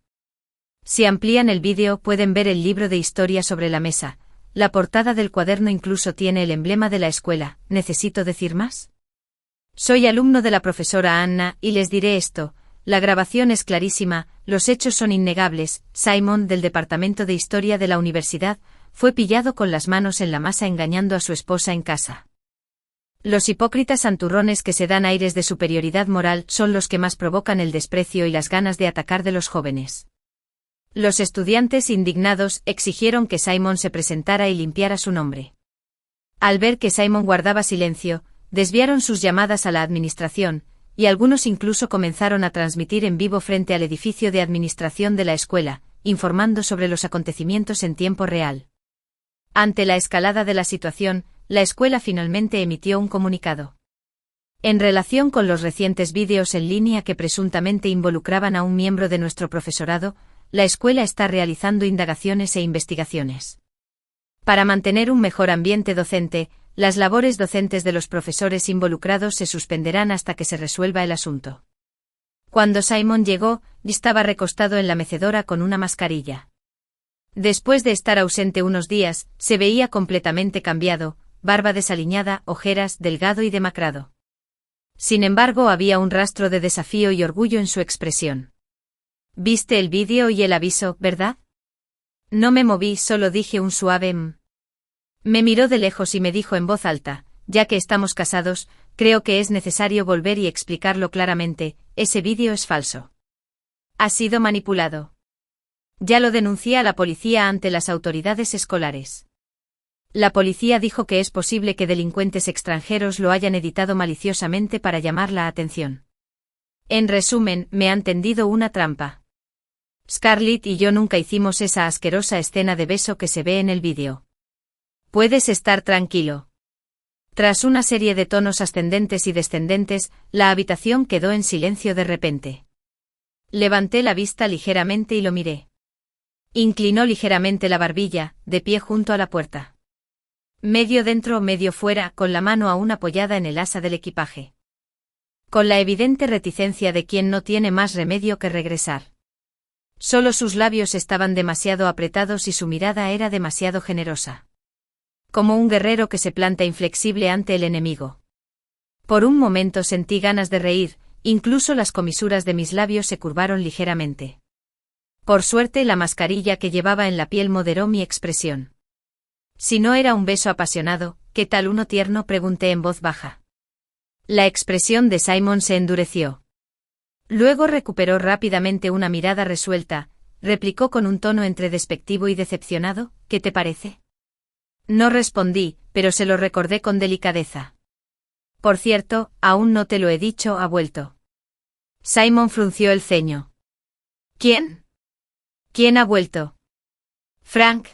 Si amplían el vídeo pueden ver el libro de historia sobre la mesa. La portada del cuaderno incluso tiene el emblema de la escuela. ¿Necesito decir más? Soy alumno de la profesora Anna, y les diré esto. La grabación es clarísima, los hechos son innegables. Simon, del departamento de historia de la universidad, fue pillado con las manos en la masa engañando a su esposa en casa. Los hipócritas santurrones que se dan aires de superioridad moral son los que más provocan el desprecio y las ganas de atacar de los jóvenes. Los estudiantes indignados exigieron que Simon se presentara y limpiara su nombre. Al ver que Simon guardaba silencio, desviaron sus llamadas a la administración, y algunos incluso comenzaron a transmitir en vivo frente al edificio de administración de la escuela, informando sobre los acontecimientos en tiempo real. Ante la escalada de la situación, la escuela finalmente emitió un comunicado. En relación con los recientes vídeos en línea que presuntamente involucraban a un miembro de nuestro profesorado, la escuela está realizando indagaciones e investigaciones. Para mantener un mejor ambiente docente, las labores docentes de los profesores involucrados se suspenderán hasta que se resuelva el asunto. Cuando Simon llegó, estaba recostado en la mecedora con una mascarilla. Después de estar ausente unos días, se veía completamente cambiado, barba desaliñada, ojeras, delgado y demacrado. Sin embargo, había un rastro de desafío y orgullo en su expresión. «¿Viste el vídeo y el aviso, verdad?» No me moví, solo dije un suave Me miró de lejos y me dijo en voz alta, «Ya que estamos casados, creo que es necesario volver y explicarlo claramente, ese vídeo es falso». Ha sido manipulado. Ya lo denuncié a la policía ante las autoridades escolares. La policía dijo que es posible que delincuentes extranjeros lo hayan editado maliciosamente para llamar la atención. En resumen, me han tendido una trampa. Scarlett y yo nunca hicimos esa asquerosa escena de beso que se ve en el vídeo. Puedes estar tranquilo. Tras una serie de tonos ascendentes y descendentes, la habitación quedó en silencio de repente. Levanté la vista ligeramente y lo miré. Inclinó ligeramente la barbilla, de pie junto a la puerta. Medio dentro, medio fuera, con la mano aún apoyada en el asa del equipaje. Con la evidente reticencia de quien no tiene más remedio que regresar. Solo sus labios estaban demasiado apretados y su mirada era demasiado generosa. Como un guerrero que se planta inflexible ante el enemigo. Por un momento sentí ganas de reír, incluso las comisuras de mis labios se curvaron ligeramente. Por suerte la mascarilla que llevaba en la piel moderó mi expresión. Si no era un beso apasionado, ¿qué tal uno tierno?, pregunté en voz baja. La expresión de Simon se endureció. Luego recuperó rápidamente una mirada resuelta, replicó con un tono entre despectivo y decepcionado, ¿qué te parece? No respondí, pero se lo recordé con delicadeza. Por cierto, aún no te lo he dicho, ha vuelto. Simon frunció el ceño. ¿Quién? ¿Quién ha vuelto? Frank.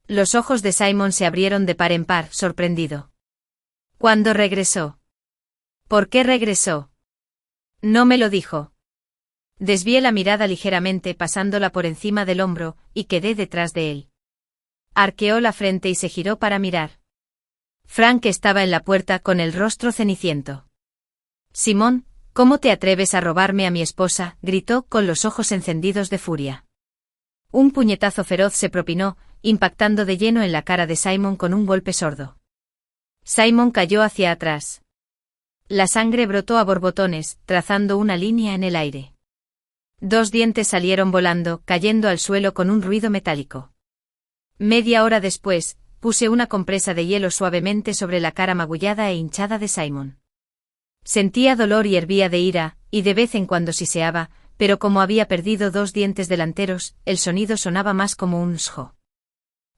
Los ojos de Simon se abrieron de par en par, sorprendido. ¿Cuándo regresó? ¿Por qué regresó? No me lo dijo. Desvié la mirada ligeramente pasándola por encima del hombro, y quedé detrás de él. Arqueó la frente y se giró para mirar. Frank estaba en la puerta con el rostro ceniciento. Simón, ¿cómo te atreves a robarme a mi esposa?, gritó con los ojos encendidos de furia. Un puñetazo feroz se propinó, impactando de lleno en la cara de Simon con un golpe sordo. Simon cayó hacia atrás. La sangre brotó a borbotones, trazando una línea en el aire. 2 dientes salieron volando, cayendo al suelo con un ruido metálico. Media hora después, puse una compresa de hielo suavemente sobre la cara magullada e hinchada de Simon. Sentía dolor y hervía de ira, y de vez en cuando siseaba, pero como había perdido 2 dientes delanteros, el sonido sonaba más como un sjo.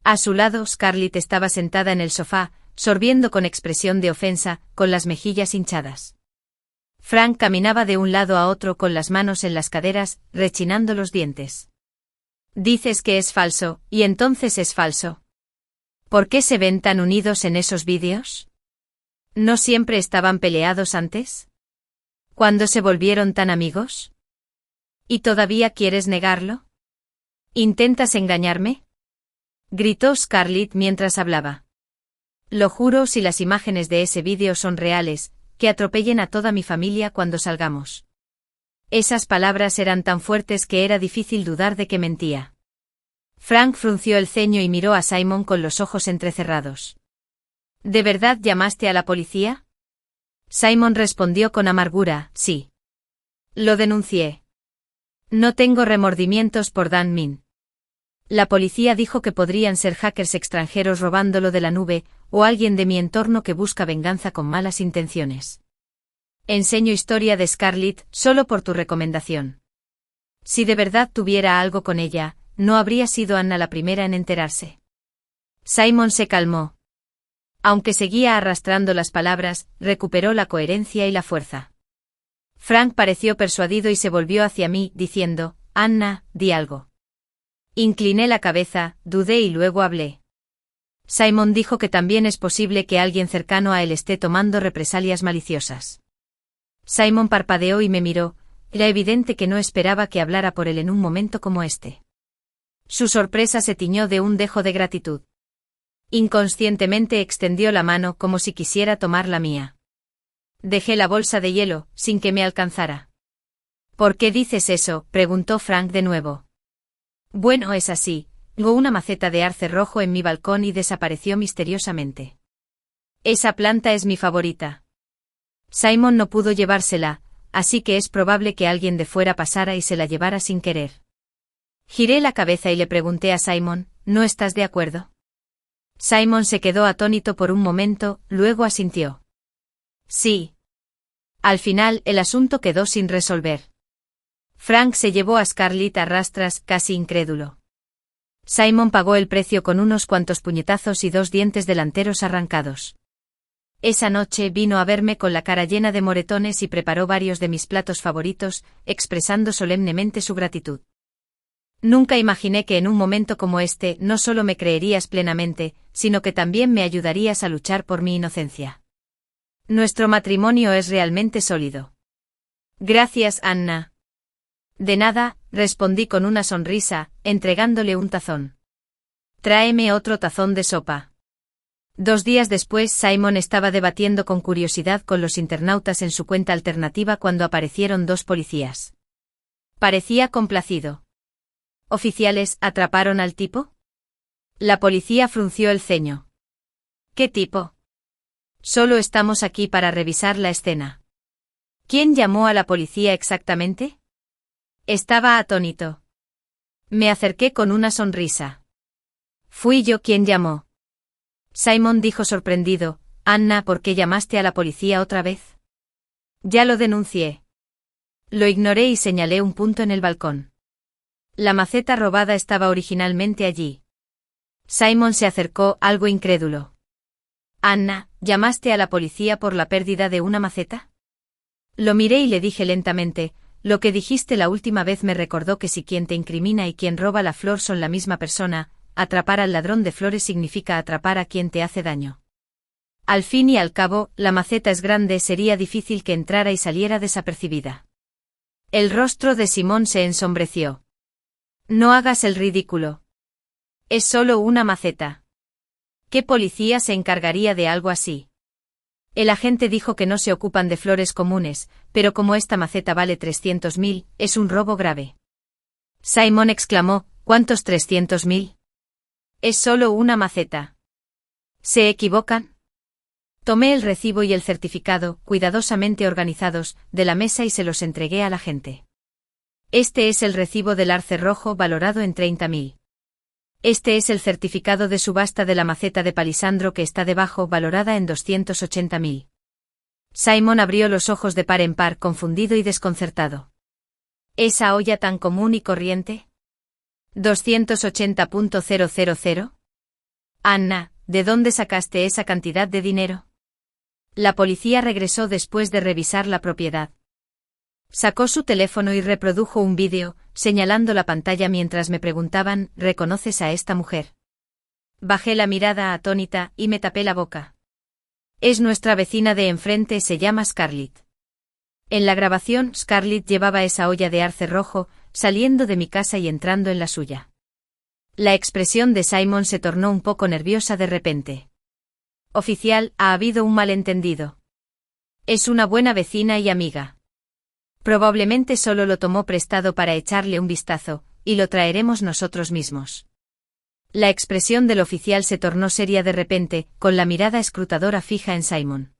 A su lado, Scarlett estaba sentada en el sofá, sorbiendo con expresión de ofensa, con las mejillas hinchadas. Frank caminaba de un lado a otro con las manos en las caderas, rechinando los dientes. Dices que es falso, y entonces es falso. ¿Por qué se ven tan unidos en esos vídeos? ¿No siempre estaban peleados antes? ¿Cuándo se volvieron tan amigos? ¿Y todavía quieres negarlo? ¿Intentas engañarme?, gritó Scarlett mientras hablaba. Lo juro, si las imágenes de ese vídeo son reales, que atropellen a toda mi familia cuando salgamos. Esas palabras eran tan fuertes que era difícil dudar de que mentía. Frank frunció el ceño y miró a Simon con los ojos entrecerrados. ¿De verdad llamaste a la policía? Simon respondió con amargura, sí. Lo denuncié. No tengo remordimientos por Dan Min. La policía dijo que podrían ser hackers extranjeros robándolo de la nube, o alguien de mi entorno que busca venganza con malas intenciones. Enseño historia de Scarlett solo por tu recomendación. Si de verdad tuviera algo con ella, no habría sido Anna la primera en enterarse. Simon se calmó. Aunque seguía arrastrando las palabras, recuperó la coherencia y la fuerza. Frank pareció persuadido y se volvió hacia mí, diciendo, Anna, di algo. Incliné la cabeza, dudé y luego hablé. Simon dijo que también es posible que alguien cercano a él esté tomando represalias maliciosas. Simon parpadeó y me miró, era evidente que no esperaba que hablara por él en un momento como este. Su sorpresa se tiñó de un dejo de gratitud. Inconscientemente extendió la mano como si quisiera tomar la mía. Dejé la bolsa de hielo, sin que me alcanzara. ¿Por qué dices eso?, preguntó Frank de nuevo. Bueno, es así, tengo una maceta de arce rojo en mi balcón y desapareció misteriosamente. Esa planta es mi favorita. Simon no pudo llevársela, así que es probable que alguien de fuera pasara y se la llevara sin querer. Giré la cabeza y le pregunté a Simon, ¿no estás de acuerdo? Simon se quedó atónito por un momento, luego asintió. Sí. Al final, el asunto quedó sin resolver. Frank se llevó a Scarlett a rastras, casi incrédulo. Simon pagó el precio con unos cuantos puñetazos y 2 dientes delanteros arrancados. Esa noche vino a verme con la cara llena de moretones y preparó varios de mis platos favoritos, expresando solemnemente su gratitud. Nunca imaginé que en un momento como este no solo me creerías plenamente, sino que también me ayudarías a luchar por mi inocencia. Nuestro matrimonio es realmente sólido. Gracias, Anna. De nada, respondí con una sonrisa, entregándole un tazón. Tráeme otro tazón de sopa. 2 días después, Simon estaba debatiendo con curiosidad con los internautas en su cuenta alternativa cuando aparecieron 2 policías. Parecía complacido. ¿Oficiales atraparon al tipo? La policía frunció el ceño. ¿Qué tipo? Solo estamos aquí para revisar la escena. ¿Quién llamó a la policía exactamente? Estaba atónito. Me acerqué con una sonrisa. Fui yo quien llamó. Simon dijo sorprendido, Anna, ¿por qué llamaste a la policía otra vez? Ya lo denuncié. Lo ignoré y señalé un punto en el balcón. La maceta robada estaba originalmente allí. Simon se acercó, algo incrédulo. Anna, ¿llamaste a la policía por la pérdida de una maceta? Lo miré y le dije lentamente, lo que dijiste la última vez me recordó que si quien te incrimina y quien roba la flor son la misma persona, atrapar al ladrón de flores significa atrapar a quien te hace daño. Al fin y al cabo, la maceta es grande, sería difícil que entrara y saliera desapercibida. El rostro de Simón se ensombreció. No hagas el ridículo. Es solo una maceta. ¿Qué policía se encargaría de algo así? El agente dijo que no se ocupan de flores comunes, pero como esta maceta vale 300.000, es un robo grave. Simon exclamó, ¿cuántos 300.000? Es solo una maceta. ¿Se equivocan? Tomé el recibo y el certificado, cuidadosamente organizados, de la mesa y se los entregué al agente. Este es el recibo del arce rojo valorado en 30.000. Este es el certificado de subasta de la maceta de palisandro que está debajo, valorada en 280.000. Simon abrió los ojos de par en par, confundido y desconcertado. ¿Esa olla tan común y corriente? ¿280.000? Anna, ¿de dónde sacaste esa cantidad de dinero? La policía regresó después de revisar la propiedad. Sacó su teléfono y reprodujo un vídeo, señalando la pantalla mientras me preguntaban, ¿reconoces a esta mujer? Bajé la mirada atónita y me tapé la boca. Es nuestra vecina de enfrente, se llama Scarlett. En la grabación, Scarlett llevaba esa olla de arce rojo, saliendo de mi casa y entrando en la suya. La expresión de Simon se tornó un poco nerviosa de repente. Oficial, ha habido un malentendido. Es una buena vecina y amiga. Probablemente solo lo tomó prestado para echarle un vistazo, y lo traeremos nosotros mismos. La expresión del oficial se tornó seria de repente, con la mirada escrutadora fija en Simon.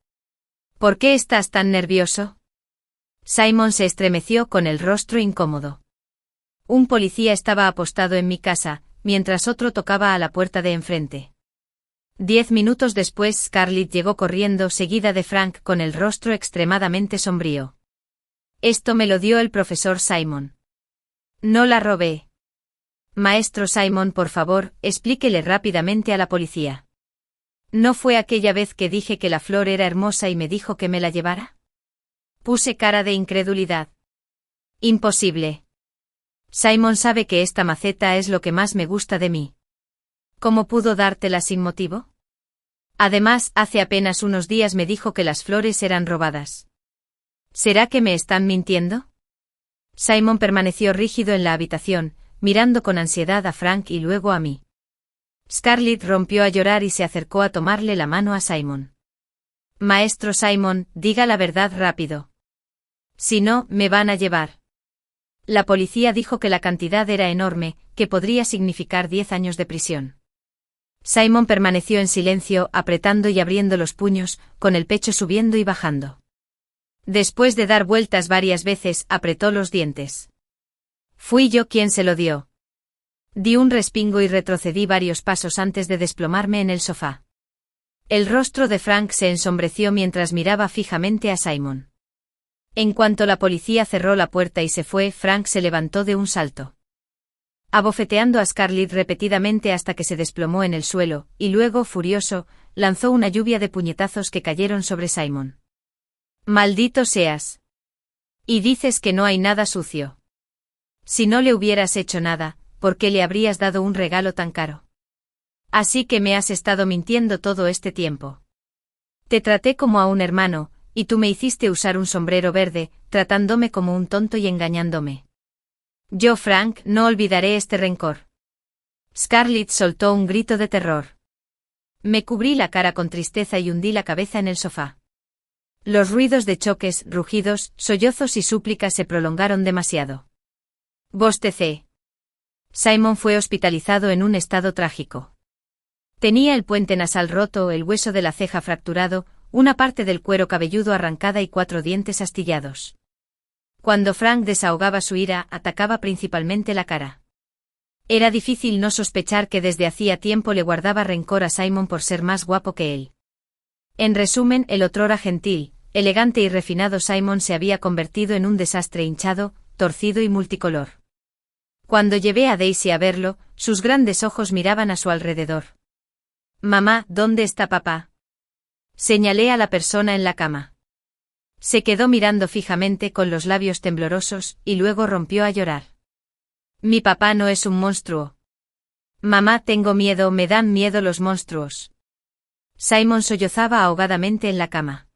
¿Por qué estás tan nervioso? Simon se estremeció con el rostro incómodo. Un policía estaba apostado en mi casa, mientras otro tocaba a la puerta de enfrente. 10 minutos después Scarlett llegó corriendo seguida de Frank con el rostro extremadamente sombrío. Esto me lo dio el profesor Simon. No la robé. Maestro Simon, por favor, explíquele rápidamente a la policía. ¿No fue aquella vez que dije que la flor era hermosa y me dijo que me la llevara? Puse cara de incredulidad. Imposible. Simon sabe que esta maceta es lo que más me gusta de mí. ¿Cómo pudo dártela sin motivo? Además, hace apenas unos días me dijo que las flores eran robadas. ¿Será que me están mintiendo? Simon permaneció rígido en la habitación, mirando con ansiedad a Frank y luego a mí. Scarlett rompió a llorar y se acercó a tomarle la mano a Simon. Maestro Simon, diga la verdad rápido. Si no, me van a llevar. La policía dijo que la cantidad era enorme, que podría significar 10 años de prisión. Simon permaneció en silencio, apretando y abriendo los puños, con el pecho subiendo y bajando. Después de dar vueltas varias veces, apretó los dientes. Fui yo quien se lo dio. Di un respingo y retrocedí varios pasos antes de desplomarme en el sofá. El rostro de Frank se ensombreció mientras miraba fijamente a Simon. En cuanto la policía cerró la puerta y se fue, Frank se levantó de un salto, abofeteando a Scarlett repetidamente hasta que se desplomó en el suelo, y luego, furioso, lanzó una lluvia de puñetazos que cayeron sobre Simon. «Maldito seas. Y dices que no hay nada sucio. Si no le hubieras hecho nada, ¿por qué le habrías dado un regalo tan caro? Así que me has estado mintiendo todo este tiempo. Te traté como a un hermano, y tú me hiciste usar un sombrero verde, tratándome como un tonto y engañándome. Yo, Frank, no olvidaré este rencor». Scarlett soltó un grito de terror. Me cubrí la cara con tristeza y hundí la cabeza en el sofá. Los ruidos de choques, rugidos, sollozos y súplicas se prolongaron demasiado. Bostecé. Simon fue hospitalizado en un estado trágico. Tenía el puente nasal roto, el hueso de la ceja fracturado, una parte del cuero cabelludo arrancada y 4 dientes astillados. Cuando Frank desahogaba su ira, atacaba principalmente la cara. Era difícil no sospechar que desde hacía tiempo le guardaba rencor a Simon por ser más guapo que él. En resumen, el otrora gentil, elegante y refinado Simon se había convertido en un desastre hinchado, torcido y multicolor. Cuando llevé a Daisy a verlo, sus grandes ojos miraban a su alrededor. «Mamá, ¿dónde está papá?». Señalé a la persona en la cama. Se quedó mirando fijamente con los labios temblorosos, y luego rompió a llorar. «Mi papá no es un monstruo. Mamá, tengo miedo, me dan miedo los monstruos». Simon sollozaba ahogadamente en la cama.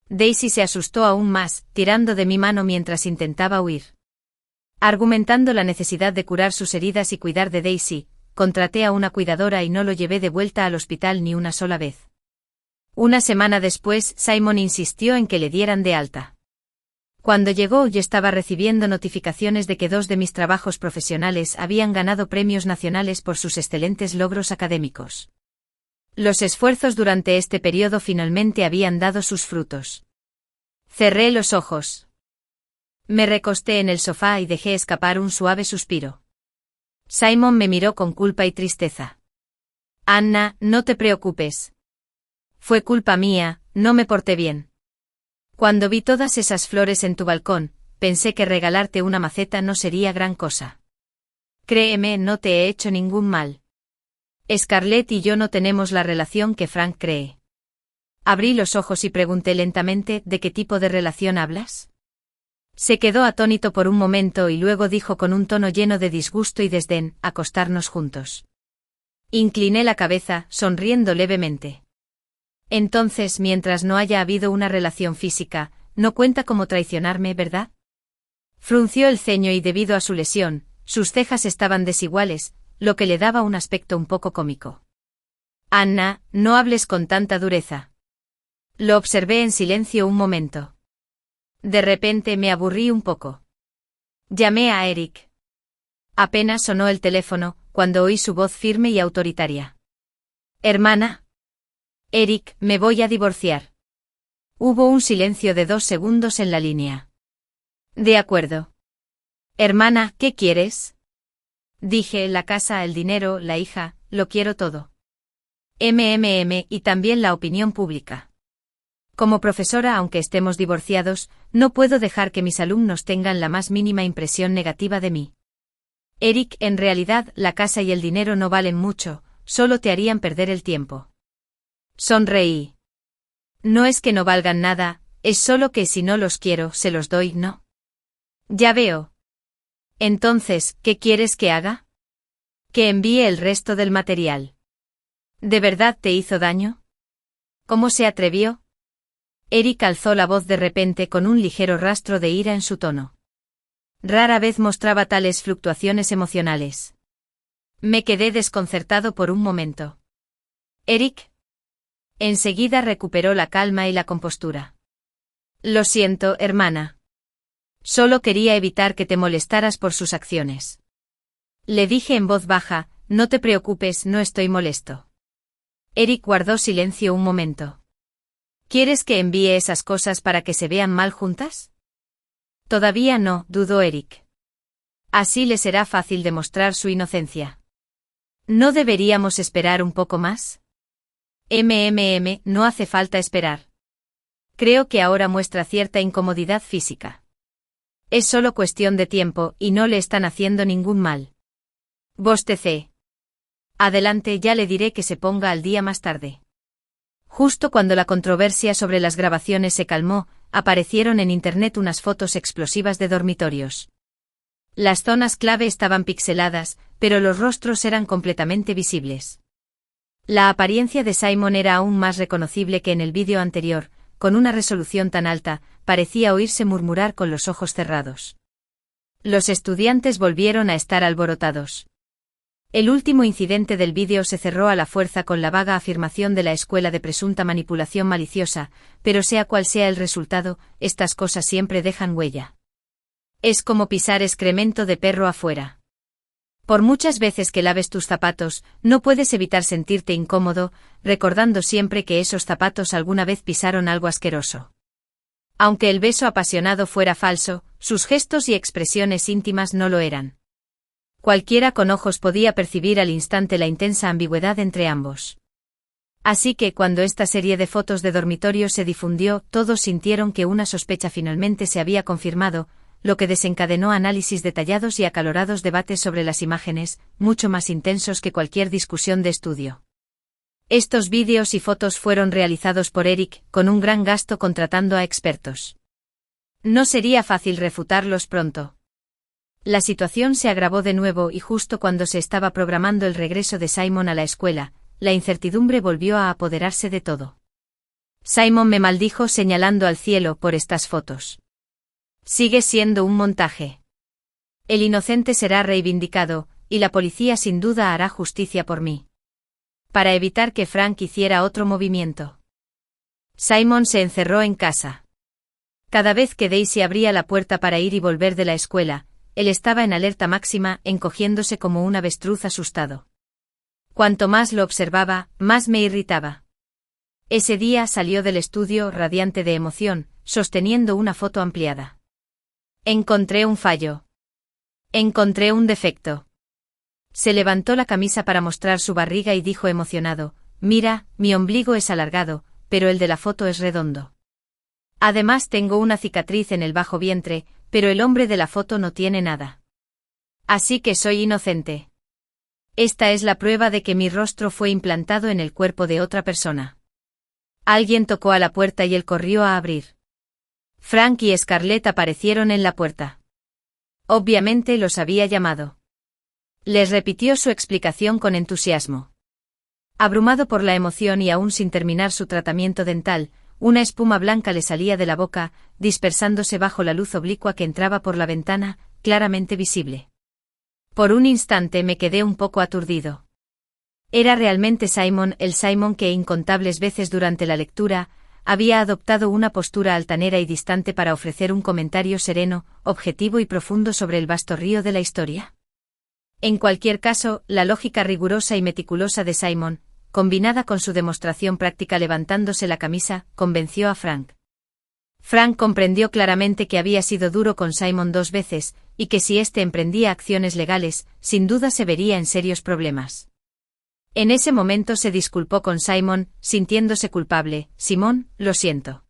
Daisy se asustó aún más, tirando de mi mano mientras intentaba huir. Argumentando la necesidad de curar sus heridas y cuidar de Daisy, contraté a una cuidadora y no lo llevé de vuelta al hospital ni una sola vez. Una semana después, Simon insistió en que le dieran de alta. Cuando llegó, yo estaba recibiendo notificaciones de que 2 de mis trabajos profesionales habían ganado premios nacionales por sus excelentes logros académicos. Los esfuerzos durante este periodo finalmente habían dado sus frutos. Cerré los ojos. Me recosté en el sofá y dejé escapar un suave suspiro. Simon me miró con culpa y tristeza. «Anna, no te preocupes. Fue culpa mía, no me porté bien. Cuando vi todas esas flores en tu balcón, pensé que regalarte una maceta no sería gran cosa. Créeme, no te he hecho ningún mal. Scarlett y yo no tenemos la relación que Frank cree». Abrí los ojos y pregunté lentamente, ¿de qué tipo de relación hablas? Se quedó atónito por un momento y luego dijo con un tono lleno de disgusto y desdén, «acostarnos juntos». Incliné la cabeza, sonriendo levemente. «Entonces, mientras no haya habido una relación física, no cuenta como traicionarme, ¿verdad?». Frunció el ceño y debido a su lesión, sus cejas estaban desiguales, lo que le daba un aspecto un poco cómico. «Anna, no hables con tanta dureza». Lo observé en silencio un momento. De repente me aburrí un poco. Llamé a Eric. Apenas sonó el teléfono, cuando oí su voz firme y autoritaria. «Hermana». «Eric, me voy a divorciar». Hubo un silencio de 2 segundos en la línea. «De acuerdo». «Hermana, ¿qué quieres?». Dije, la casa, el dinero, la hija, lo quiero todo. Y también la opinión pública. Como profesora, aunque estemos divorciados, no puedo dejar que mis alumnos tengan la más mínima impresión negativa de mí. Eric, en realidad, la casa y el dinero no valen mucho, solo te harían perder el tiempo. Sonreí. No es que no valgan nada, es solo que si no los quiero, se los doy, ¿no? Ya veo. Entonces, ¿qué quieres que haga? Que envíe el resto del material. ¿De verdad te hizo daño? ¿Cómo se atrevió? Eric alzó la voz de repente con un ligero rastro de ira en su tono. Rara vez mostraba tales fluctuaciones emocionales. Me quedé desconcertado por un momento. «Eric». Enseguida recuperó la calma y la compostura. «Lo siento, hermana. Solo quería evitar que te molestaras por sus acciones». Le dije en voz baja, «No te preocupes, no estoy molesto». Eric guardó silencio un momento. «¿Quieres que envíe esas cosas para que se vean mal juntas?». «Todavía no», dudó Eric. «Así le será fácil demostrar su inocencia». «¿No deberíamos esperar un poco más?». No hace falta esperar. Creo que ahora muestra cierta incomodidad física. Es solo cuestión de tiempo y no le están haciendo ningún mal. Bostecé. Adelante, ya le diré que se ponga al día más tarde. Justo cuando la controversia sobre las grabaciones se calmó, aparecieron en internet unas fotos explosivas de dormitorios. Las zonas clave estaban pixeladas, pero los rostros eran completamente visibles. La apariencia de Simon era aún más reconocible que en el vídeo anterior, con una resolución tan alta, parecía oírse murmurar con los ojos cerrados. Los estudiantes volvieron a estar alborotados. El último incidente del vídeo se cerró a la fuerza con la vaga afirmación de la escuela de presunta manipulación maliciosa, pero sea cual sea el resultado, estas cosas siempre dejan huella. Es como pisar excremento de perro afuera. Por muchas veces que laves tus zapatos, no puedes evitar sentirte incómodo, recordando siempre que esos zapatos alguna vez pisaron algo asqueroso. Aunque el beso apasionado fuera falso, sus gestos y expresiones íntimas no lo eran. Cualquiera con ojos podía percibir al instante la intensa ambigüedad entre ambos. Así que cuando esta serie de fotos de dormitorio se difundió, todos sintieron que una sospecha finalmente se había confirmado, lo que desencadenó análisis detallados y acalorados debates sobre las imágenes, mucho más intensos que cualquier discusión de estudio. Estos vídeos y fotos fueron realizados por Eric, con un gran gasto contratando a expertos. No sería fácil refutarlos pronto. La situación se agravó de nuevo y justo cuando se estaba programando el regreso de Simon a la escuela, la incertidumbre volvió a apoderarse de todo. Simon me maldijo señalando al cielo por estas fotos. Sigue siendo un montaje. El inocente será reivindicado, y la policía sin duda hará justicia por mí. Para evitar que Frank hiciera otro movimiento. Simon se encerró en casa. Cada vez que Daisy abría la puerta para ir y volver de la escuela, él estaba en alerta máxima, encogiéndose como un avestruz asustado. Cuanto más lo observaba, más me irritaba. Ese día salió del estudio radiante de emoción, sosteniendo una foto ampliada. Encontré un fallo. Encontré un defecto. Se levantó la camisa para mostrar su barriga y dijo emocionado, mira, mi ombligo es alargado, pero el de la foto es redondo. Además tengo una cicatriz en el bajo vientre, pero el hombre de la foto no tiene nada. Así que soy inocente. Esta es la prueba de que mi rostro fue implantado en el cuerpo de otra persona. Alguien tocó a la puerta y él corrió a abrir. Frank y Scarlett aparecieron en la puerta. Obviamente los había llamado. Les repitió su explicación con entusiasmo. Abrumado por la emoción y aún sin terminar su tratamiento dental, una espuma blanca le salía de la boca, dispersándose bajo la luz oblicua que entraba por la ventana, claramente visible. Por un instante me quedé un poco aturdido. Era realmente Simon, el Simon que incontables veces durante la lectura había adoptado una postura altanera y distante para ofrecer un comentario sereno, objetivo y profundo sobre el vasto río de la historia. En cualquier caso, la lógica rigurosa y meticulosa de Simon, combinada con su demostración práctica levantándose la camisa, convenció a Frank. Frank comprendió claramente que había sido duro con Simon 2 veces, y que si éste emprendía acciones legales, sin duda se vería en serios problemas. En ese momento se disculpó con Simon, sintiéndose culpable. Simón, lo siento.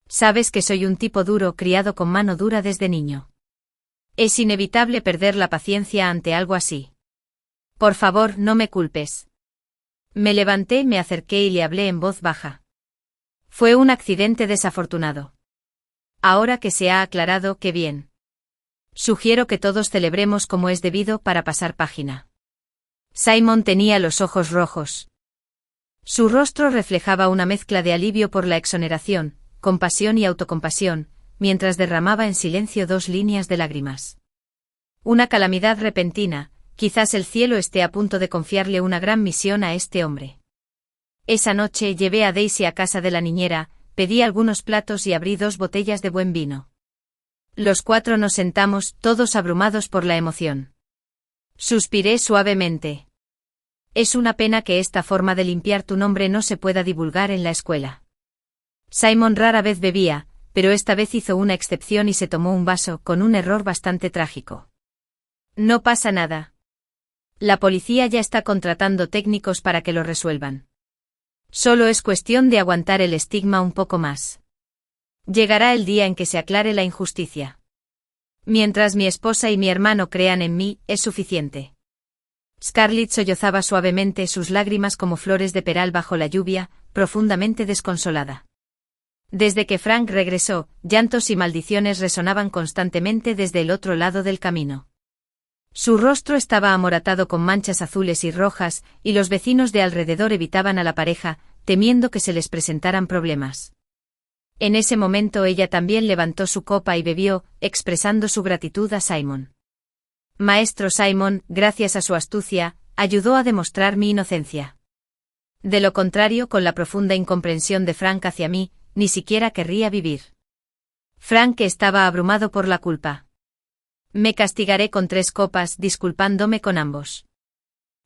Sabes que soy un tipo duro criado con mano dura desde niño. Es inevitable perder la paciencia ante algo así. Por favor, no me culpes. Me levanté, me acerqué y le hablé en voz baja. Fue un accidente desafortunado. Ahora que se ha aclarado, qué bien. Sugiero que todos celebremos como es debido para pasar página. Simon tenía los ojos rojos. Su rostro reflejaba una mezcla de alivio por la exoneración, compasión y autocompasión, mientras derramaba en silencio 2 líneas de lágrimas. Una calamidad repentina, quizás el cielo esté a punto de confiarle una gran misión a este hombre. Esa noche llevé a Daisy a casa de la niñera, pedí algunos platos y abrí 2 botellas de buen vino. Los 4 nos sentamos, todos abrumados por la emoción. Suspiré suavemente. Es una pena que esta forma de limpiar tu nombre no se pueda divulgar en la escuela. Simon rara vez bebía, pero esta vez hizo una excepción y se tomó un vaso, con un error bastante trágico. No pasa nada. La policía ya está contratando técnicos para que lo resuelvan. Solo es cuestión de aguantar el estigma un poco más. Llegará el día en que se aclare la injusticia. Mientras mi esposa y mi hermano crean en mí, es suficiente. Scarlett sollozaba suavemente, sus lágrimas como flores de peral bajo la lluvia, profundamente desconsolada. Desde que Frank regresó, llantos y maldiciones resonaban constantemente desde el otro lado del camino. Su rostro estaba amoratado con manchas azules y rojas, y los vecinos de alrededor evitaban a la pareja, temiendo que se les presentaran problemas. En ese momento ella también levantó su copa y bebió, expresando su gratitud a Simon. Maestro Simon, gracias a su astucia, ayudó a demostrar mi inocencia. De lo contrario, con la profunda incomprensión de Frank hacia mí, ni siquiera querría vivir. Frank estaba abrumado por la culpa. Me castigaré con 3 copas, disculpándome con ambos.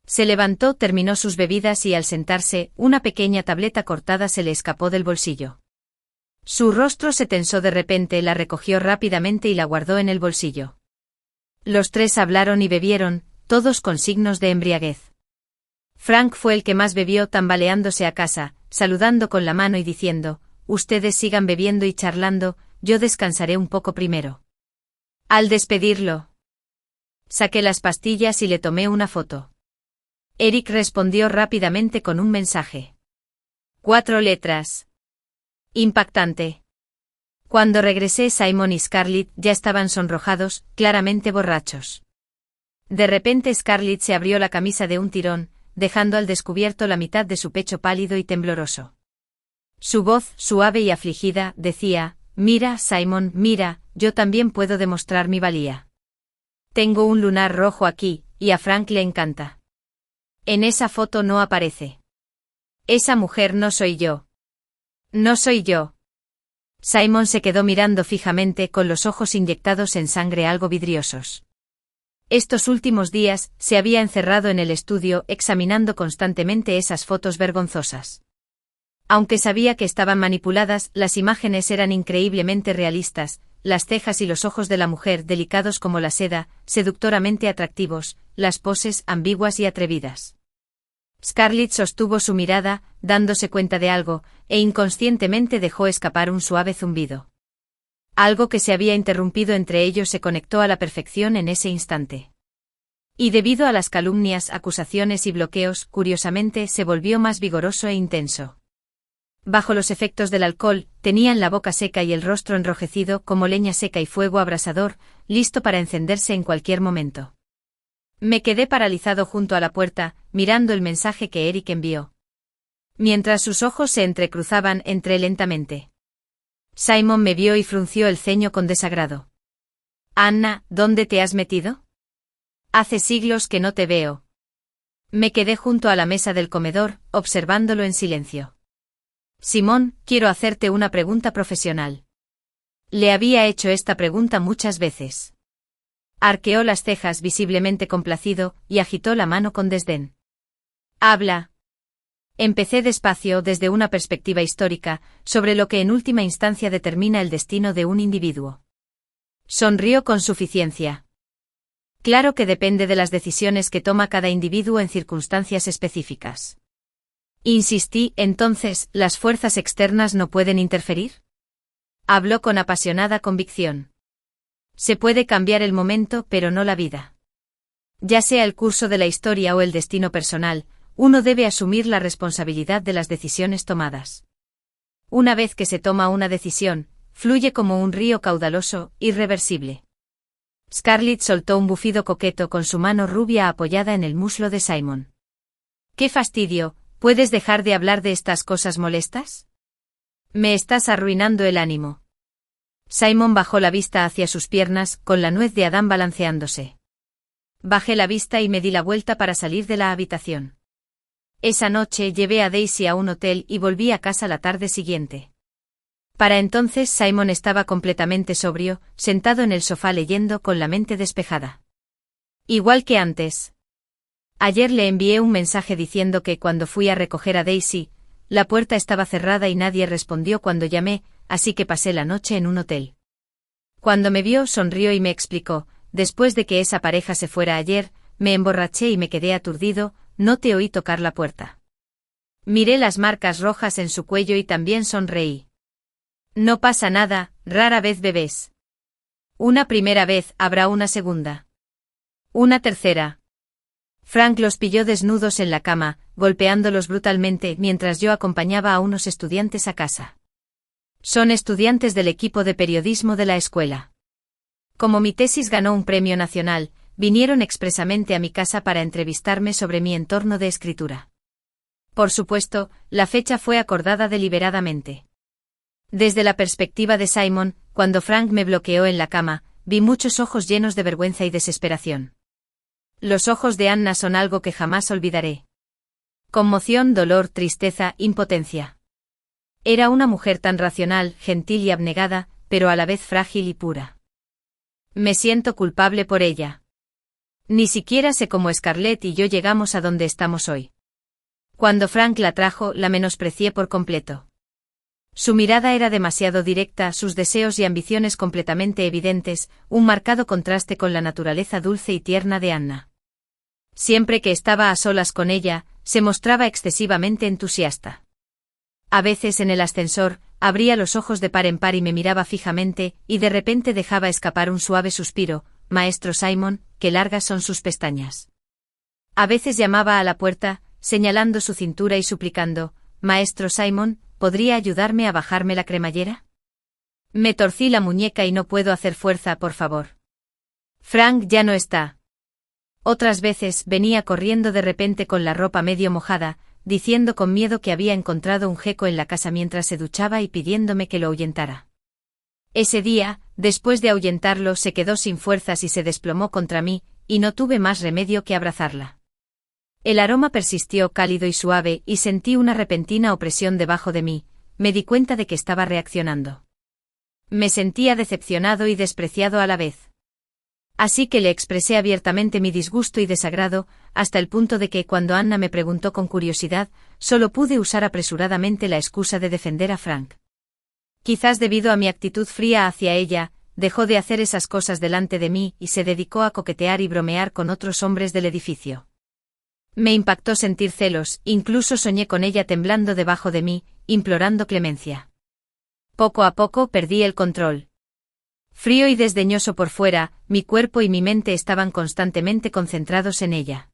Se levantó, terminó sus bebidas y al sentarse, una pequeña tableta cortada se le escapó del bolsillo. Su rostro se tensó de repente, la recogió rápidamente y la guardó en el bolsillo. Los 3 hablaron y bebieron, todos con signos de embriaguez. Frank fue el que más bebió, tambaleándose a casa, saludando con la mano y diciendo: «Ustedes sigan bebiendo y charlando, yo descansaré un poco primero». Al despedirlo, saqué las pastillas y le tomé una foto. Eric respondió rápidamente con un mensaje. 4 letras. Impactante. Cuando regresé, Simon y Scarlett ya estaban sonrojados, claramente borrachos. De repente Scarlett se abrió la camisa de un tirón, dejando al descubierto la mitad de su pecho pálido y tembloroso. Su voz, suave y afligida, decía: «Mira, Simon, mira, yo también puedo demostrar mi valía. Tengo un lunar rojo aquí, y a Frank le encanta. En esa foto no aparece. Esa mujer no soy yo. No soy yo». Simon se quedó mirando fijamente, con los ojos inyectados en sangre algo vidriosos. Estos últimos días, se había encerrado en el estudio, examinando constantemente esas fotos vergonzosas. Aunque sabía que estaban manipuladas, las imágenes eran increíblemente realistas, las cejas y los ojos de la mujer delicados como la seda, seductoramente atractivos, las poses ambiguas y atrevidas. Scarlett sostuvo su mirada, dándose cuenta de algo, e inconscientemente dejó escapar un suave zumbido. Algo que se había interrumpido entre ellos se conectó a la perfección en ese instante. Y debido a las calumnias, acusaciones y bloqueos, curiosamente se volvió más vigoroso e intenso. Bajo los efectos del alcohol, tenían la boca seca y el rostro enrojecido como leña seca y fuego abrasador, listo para encenderse en cualquier momento. Me quedé paralizado junto a la puerta, mirando el mensaje que Eric envió. Mientras sus ojos se entrecruzaban, entré lentamente. Simon me vio y frunció el ceño con desagrado. «Anna, ¿dónde te has metido? Hace siglos que no te veo». Me quedé junto a la mesa del comedor, observándolo en silencio. «Simón, quiero hacerte una pregunta profesional». Le había hecho esta pregunta muchas veces. Arqueó las cejas visiblemente complacido, y agitó la mano con desdén. «Habla». Empecé despacio, desde una perspectiva histórica, sobre lo que en última instancia determina el destino de un individuo. Sonrió con suficiencia. «Claro que depende de las decisiones que toma cada individuo en circunstancias específicas». Insistí: «Entonces, ¿las fuerzas externas no pueden interferir?». Habló con apasionada convicción. «Se puede cambiar el momento, pero no la vida. Ya sea el curso de la historia o el destino personal, uno debe asumir la responsabilidad de las decisiones tomadas. Una vez que se toma una decisión, fluye como un río caudaloso, irreversible». Scarlett soltó un bufido coqueto con su mano rubia apoyada en el muslo de Simon. «¡Qué fastidio! ¿Puedes dejar de hablar de estas cosas molestas? Me estás arruinando el ánimo». Simon bajó la vista hacia sus piernas, con la nuez de Adán balanceándose. Bajé la vista y me di la vuelta para salir de la habitación. Esa noche llevé a Daisy a un hotel y volví a casa la tarde siguiente. Para entonces Simon estaba completamente sobrio, sentado en el sofá leyendo con la mente despejada. Igual que antes. Ayer le envié un mensaje diciendo que cuando fui a recoger a Daisy, la puerta estaba cerrada y nadie respondió cuando llamé, así que pasé la noche en un hotel. Cuando me vio, sonrió y me explicó: «Después de que esa pareja se fuera ayer, me emborraché y me quedé aturdido, no te oí tocar la puerta». Miré las marcas rojas en su cuello y también sonreí. No pasa nada, rara vez bebés. Una primera vez, habrá una segunda. Una tercera. Frank los pilló desnudos en la cama, golpeándolos brutalmente mientras yo acompañaba a unos estudiantes a casa. Son estudiantes del equipo de periodismo de la escuela. Como mi tesis ganó un premio nacional, vinieron expresamente a mi casa para entrevistarme sobre mi entorno de escritura. Por supuesto, la fecha fue acordada deliberadamente. Desde la perspectiva de Simon, cuando Frank me bloqueó en la cama, vi muchos ojos llenos de vergüenza y desesperación. Los ojos de Anna son algo que jamás olvidaré. Conmoción, dolor, tristeza, impotencia. Era una mujer tan racional, gentil y abnegada, pero a la vez frágil y pura. Me siento culpable por ella. Ni siquiera sé cómo Scarlett y yo llegamos a donde estamos hoy. Cuando Frank la trajo, la menosprecié por completo. Su mirada era demasiado directa, sus deseos y ambiciones completamente evidentes, un marcado contraste con la naturaleza dulce y tierna de Anna. Siempre que estaba a solas con ella, se mostraba excesivamente entusiasta. A veces en el ascensor, abría los ojos de par en par y me miraba fijamente, y de repente dejaba escapar un suave suspiro: «Maestro Simon, qué largas son sus pestañas». A veces llamaba a la puerta, señalando su cintura y suplicando: «Maestro Simon, ¿podría ayudarme a bajarme la cremallera? Me torcí la muñeca y no puedo hacer fuerza, por favor». Frank ya no está. Otras veces venía corriendo de repente con la ropa medio mojada, diciendo con miedo que había encontrado un geco en la casa mientras se duchaba y pidiéndome que lo ahuyentara. Ese día, después de ahuyentarlo, se quedó sin fuerzas y se desplomó contra mí, y no tuve más remedio que abrazarla. El aroma persistió cálido y suave, y sentí una repentina opresión debajo de mí. Me di cuenta de que estaba reaccionando. Me sentía decepcionado y despreciado a la vez. Así que le expresé abiertamente mi disgusto y desagrado, hasta el punto de que cuando Anna me preguntó con curiosidad, solo pude usar apresuradamente la excusa de defender a Frank. Quizás debido a mi actitud fría hacia ella, dejó de hacer esas cosas delante de mí y se dedicó a coquetear y bromear con otros hombres del edificio. Me impactó sentir celos, incluso soñé con ella temblando debajo de mí, implorando clemencia. Poco a poco perdí el control. Frío y desdeñoso por fuera, mi cuerpo y mi mente estaban constantemente concentrados en ella.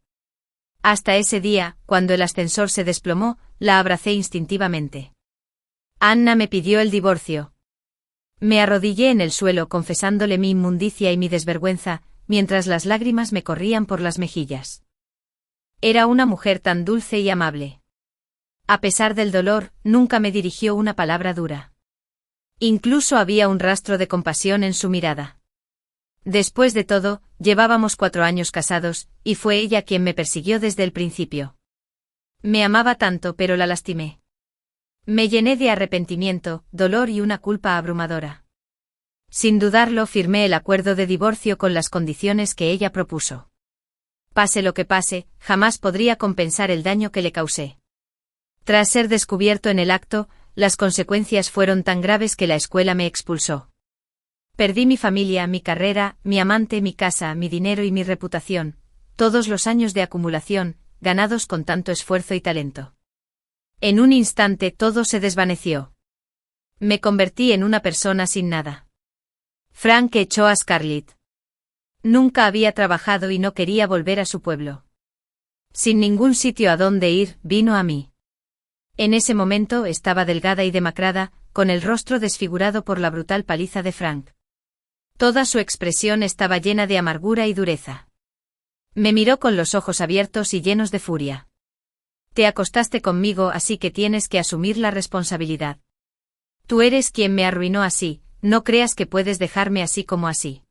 Hasta ese día, cuando el ascensor se desplomó, la abracé instintivamente. Anna me pidió el divorcio. Me arrodillé en el suelo confesándole mi inmundicia y mi desvergüenza, mientras las lágrimas me corrían por las mejillas. Era una mujer tan dulce y amable. A pesar del dolor, nunca me dirigió una palabra dura. Incluso había un rastro de compasión en su mirada. Después de todo, llevábamos 4 años casados, y fue ella quien me persiguió desde el principio. Me amaba tanto, pero la lastimé. Me llené de arrepentimiento, dolor y una culpa abrumadora. Sin dudarlo, firmé el acuerdo de divorcio con las condiciones que ella propuso. Pase lo que pase, jamás podría compensar el daño que le causé. Tras ser descubierto en el acto, las consecuencias fueron tan graves que la escuela me expulsó. Perdí mi familia, mi carrera, mi amante, mi casa, mi dinero y mi reputación, todos los años de acumulación, ganados con tanto esfuerzo y talento. En un instante todo se desvaneció. Me convertí en una persona sin nada. Frank echó a Scarlett. Nunca había trabajado y no quería volver a su pueblo. Sin ningún sitio a dónde ir, vino a mí. En ese momento estaba delgada y demacrada, con el rostro desfigurado por la brutal paliza de Frank. Toda su expresión estaba llena de amargura y dureza. Me miró con los ojos abiertos y llenos de furia. Te acostaste conmigo, así que tienes que asumir la responsabilidad. Tú eres quien me arruinó así, no creas que puedes dejarme así como así.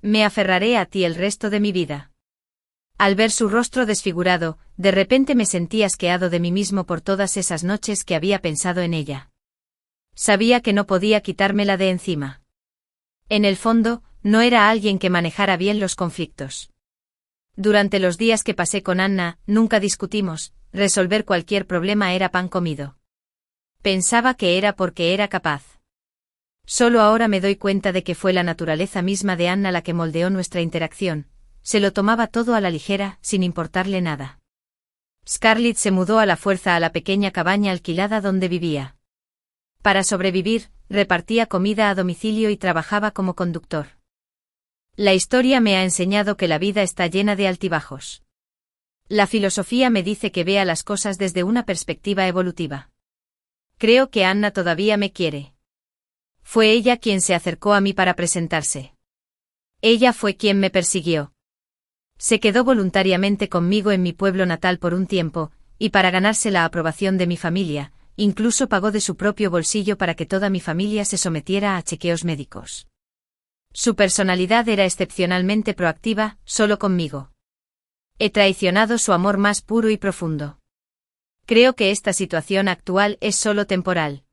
Me aferraré a ti el resto de mi vida. Al ver su rostro desfigurado, de repente me sentí asqueado de mí mismo por todas esas noches que había pensado en ella. Sabía que no podía quitármela de encima. En el fondo, no era alguien que manejara bien los conflictos. Durante los días que pasé con Anna, nunca discutimos, resolver cualquier problema era pan comido. Pensaba que era porque era capaz. Solo ahora me doy cuenta de que fue la naturaleza misma de Anna la que moldeó nuestra interacción. Se lo tomaba todo a la ligera, sin importarle nada. Scarlett se mudó a la fuerza a la pequeña cabaña alquilada donde vivía. Para sobrevivir, repartía comida a domicilio y trabajaba como conductor. La historia me ha enseñado que la vida está llena de altibajos. La filosofía me dice que vea las cosas desde una perspectiva evolutiva. Creo que Anna todavía me quiere. Fue ella quien se acercó a mí para presentarse. Ella fue quien me persiguió. Se quedó voluntariamente conmigo en mi pueblo natal por un tiempo, y para ganarse la aprobación de mi familia, incluso pagó de su propio bolsillo para que toda mi familia se sometiera a chequeos médicos. Su personalidad era excepcionalmente proactiva, solo conmigo. He traicionado su amor más puro y profundo. Creo que esta situación actual es solo temporal.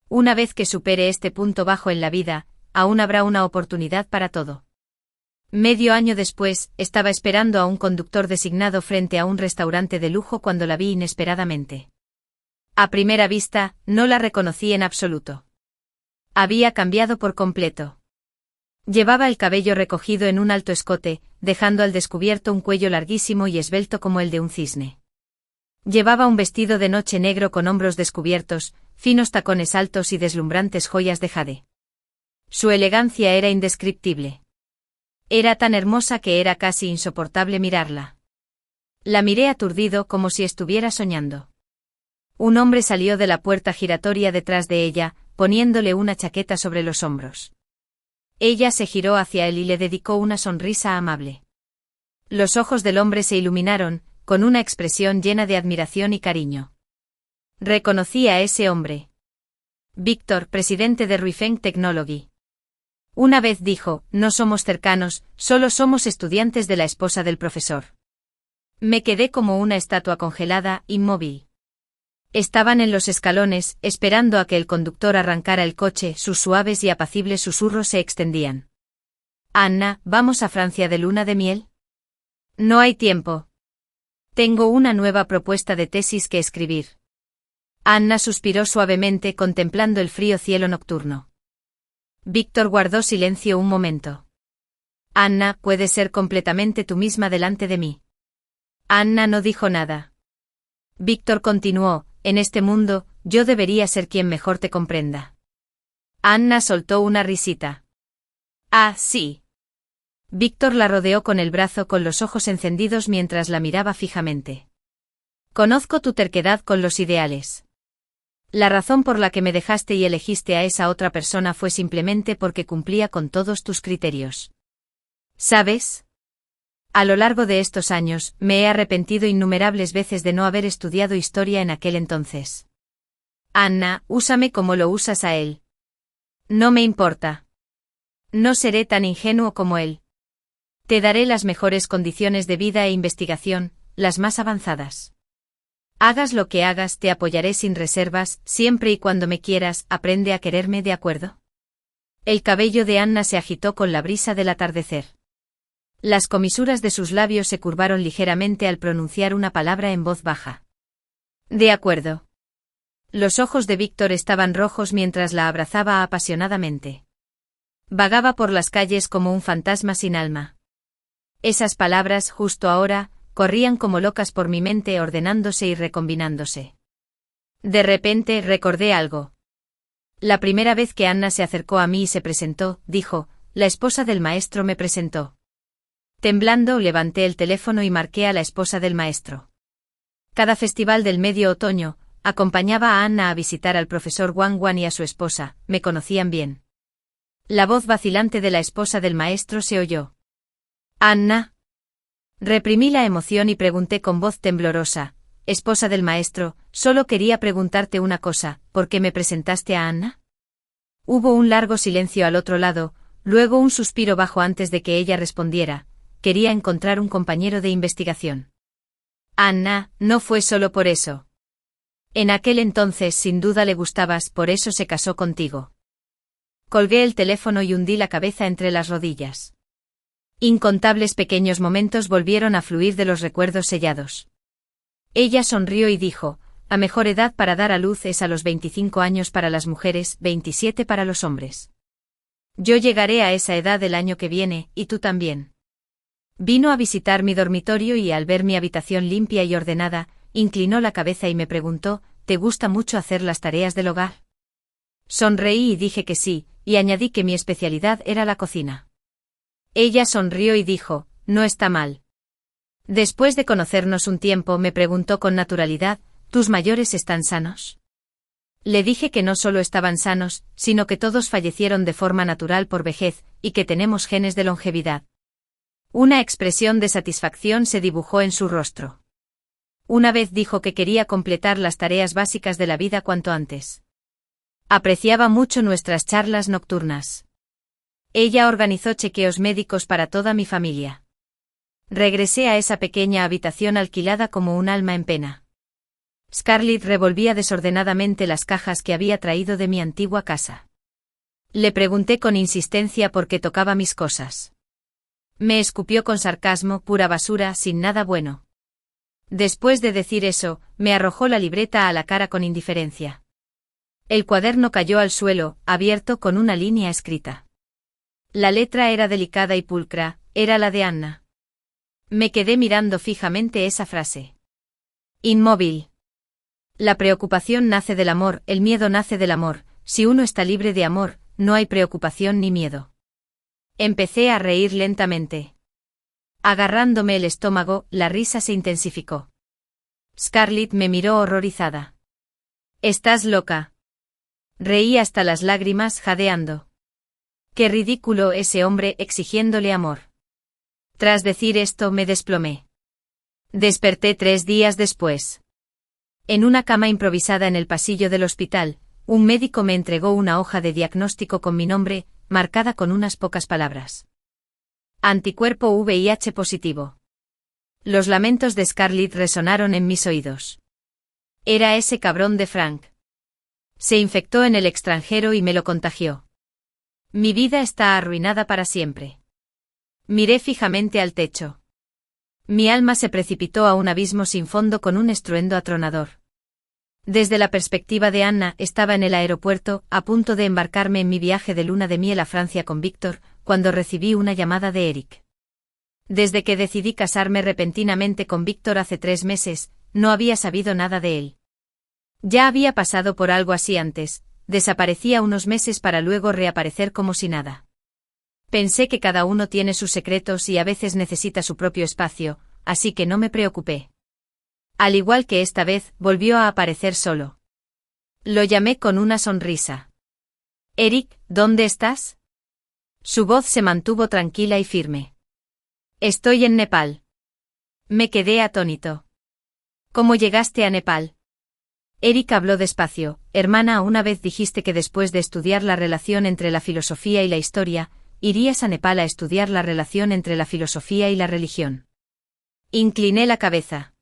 Una vez que supere este punto bajo en la vida, aún habrá una oportunidad para todo. Medio año después, estaba esperando a un conductor designado frente a un restaurante de lujo cuando la vi inesperadamente. A primera vista, no la reconocí en absoluto. Había cambiado por completo. Llevaba el cabello recogido en un alto escote, dejando al descubierto un cuello larguísimo y esbelto como el de un cisne. Llevaba un vestido de noche negro con hombros descubiertos, finos tacones altos y deslumbrantes joyas de jade. Su elegancia era indescriptible. Era tan hermosa que era casi insoportable mirarla. La miré aturdido como si estuviera soñando. Un hombre salió de la puerta giratoria detrás de ella, poniéndole una chaqueta sobre los hombros. Ella se giró hacia él y le dedicó una sonrisa amable. Los ojos del hombre se iluminaron, con una expresión llena de admiración y cariño. Reconocí a ese hombre. Víctor, presidente de Ruifeng Technology. Una vez dijo, no somos cercanos, solo somos estudiantes de la esposa del profesor. Me quedé como una estatua congelada, inmóvil. Estaban en los escalones, esperando a que el conductor arrancara el coche, sus suaves y apacibles susurros se extendían. Anna, ¿vamos a Francia de luna de miel? No hay tiempo. Tengo una nueva propuesta de tesis que escribir. Anna suspiró suavemente contemplando el frío cielo nocturno. Víctor guardó silencio un momento. Anna, puedes ser completamente tú misma delante de mí. Anna no dijo nada. Víctor continuó, en este mundo, yo debería ser quien mejor te comprenda. Anna soltó una risita. Ah, sí. Víctor la rodeó con el brazo con los ojos encendidos mientras la miraba fijamente. Conozco tu terquedad con los ideales. La razón por la que me dejaste y elegiste a esa otra persona fue simplemente porque cumplía con todos tus criterios. ¿Sabes? A lo largo de estos años, me he arrepentido innumerables veces de no haber estudiado historia en aquel entonces. Anna, úsame como lo usas a él. No me importa. No seré tan ingenuo como él. Te daré las mejores condiciones de vida e investigación, las más avanzadas. Hagas lo que hagas, te apoyaré sin reservas, siempre y cuando me quieras, aprende a quererme, ¿de acuerdo? El cabello de Anna se agitó con la brisa del atardecer. Las comisuras de sus labios se curvaron ligeramente al pronunciar una palabra en voz baja. De acuerdo. Los ojos de Víctor estaban rojos mientras la abrazaba apasionadamente. Vagaba por las calles como un fantasma sin alma. Esas palabras, justo ahora, corrían como locas por mi mente ordenándose y recombinándose. De repente recordé algo. La primera vez que Anna se acercó a mí y se presentó, dijo, la esposa del maestro me presentó. Temblando levanté el teléfono y marqué a la esposa del maestro. Cada festival del medio otoño, acompañaba a Anna a visitar al profesor Wang Wan y a su esposa, me conocían bien. La voz vacilante de la esposa del maestro se oyó. Anna. Reprimí la emoción y pregunté con voz temblorosa, esposa del maestro, solo quería preguntarte una cosa, ¿por qué me presentaste a Anna? Hubo un largo silencio al otro lado, luego un suspiro bajo antes de que ella respondiera, quería encontrar un compañero de investigación. Anna, no fue solo por eso. En aquel entonces sin duda le gustabas, por eso se casó contigo. Colgué el teléfono y hundí la cabeza entre las rodillas. Incontables pequeños momentos volvieron a fluir de los recuerdos sellados. Ella sonrió y dijo, la mejor edad para dar a luz es a los 25 años para las mujeres, 27 para los hombres. Yo llegaré a esa edad el año que viene, y tú también. Vino a visitar mi dormitorio y al ver mi habitación limpia y ordenada, inclinó la cabeza y me preguntó, ¿te gusta mucho hacer las tareas del hogar? Sonreí y dije que sí, y añadí que mi especialidad era la cocina. Ella sonrió y dijo, no está mal. Después de conocernos un tiempo me preguntó con naturalidad, ¿tus mayores están sanos? Le dije que no solo estaban sanos, sino que todos fallecieron de forma natural por vejez, y que tenemos genes de longevidad. Una expresión de satisfacción se dibujó en su rostro. Una vez dijo que quería completar las tareas básicas de la vida cuanto antes. Apreciaba mucho nuestras charlas nocturnas. Ella organizó chequeos médicos para toda mi familia. Regresé a esa pequeña habitación alquilada como un alma en pena. Scarlett revolvía desordenadamente las cajas que había traído de mi antigua casa. Le pregunté con insistencia por qué tocaba mis cosas. Me escupió con sarcasmo, pura basura, sin nada bueno. Después de decir eso, me arrojó la libreta a la cara con indiferencia. El cuaderno cayó al suelo, abierto con una línea escrita. La letra era delicada y pulcra, era la de Anna. Me quedé mirando fijamente esa frase. Inmóvil. La preocupación nace del amor, el miedo nace del amor, si uno está libre de amor, no hay preocupación ni miedo. Empecé a reír lentamente. Agarrándome el estómago, la risa se intensificó. Scarlett me miró horrorizada. ¿Estás loca? Reí hasta las lágrimas jadeando. Qué ridículo ese hombre exigiéndole amor. Tras decir esto me desplomé. Desperté 3 días después. En una cama improvisada en el pasillo del hospital, un médico me entregó una hoja de diagnóstico con mi nombre, marcada con unas pocas palabras. Anticuerpo VIH positivo. Los lamentos de Scarlett resonaron en mis oídos. Era ese cabrón de Frank. Se infectó en el extranjero y me lo contagió. Mi vida está arruinada para siempre. Miré fijamente al techo. Mi alma se precipitó a un abismo sin fondo con un estruendo atronador. Desde la perspectiva de Anna, estaba en el aeropuerto, a punto de embarcarme en mi viaje de luna de miel a Francia con Víctor, cuando recibí una llamada de Eric. Desde que decidí casarme repentinamente con Víctor hace 3 meses, no había sabido nada de él. Ya había pasado por algo así antes, desaparecía unos meses para luego reaparecer como si nada. Pensé que cada uno tiene sus secretos y a veces necesita su propio espacio, así que no me preocupé. Al igual que esta vez, volvió a aparecer solo. Lo llamé con una sonrisa. Eric, ¿dónde estás? Su voz se mantuvo tranquila y firme. Estoy en Nepal. Me quedé atónito. ¿Cómo llegaste a Nepal? Eric habló despacio. Hermana, una vez dijiste que después de estudiar la relación entre la filosofía y la historia, irías a Nepal a estudiar la relación entre la filosofía y la religión. Incliné la cabeza.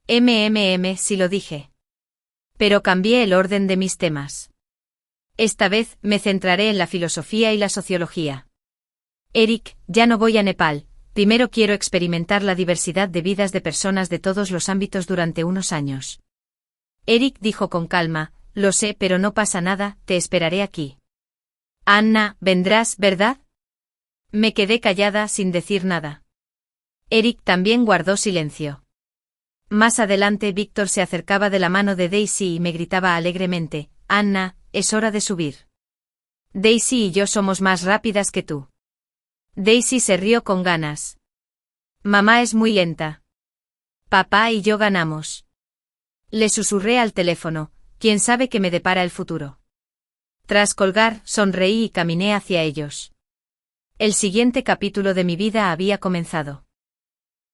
Sí lo dije. Pero cambié el orden de mis temas. Esta vez me centraré en la filosofía y la sociología. Eric, ya no voy a Nepal, primero quiero experimentar la diversidad de vidas de personas de todos los ámbitos durante unos años. Eric dijo con calma, lo sé, pero no pasa nada, te esperaré aquí. Anna, vendrás, ¿verdad? Me quedé callada sin decir nada. Eric también guardó silencio. Más adelante Víctor se acercaba de la mano de Daisy y me gritaba alegremente, Anna, es hora de subir. Daisy y yo somos más rápidas que tú. Daisy se rió con ganas. Mamá es muy lenta. Papá y yo ganamos. Le susurré al teléfono, quién sabe qué me depara el futuro. Tras colgar, sonreí y caminé hacia ellos. El siguiente capítulo de mi vida había comenzado.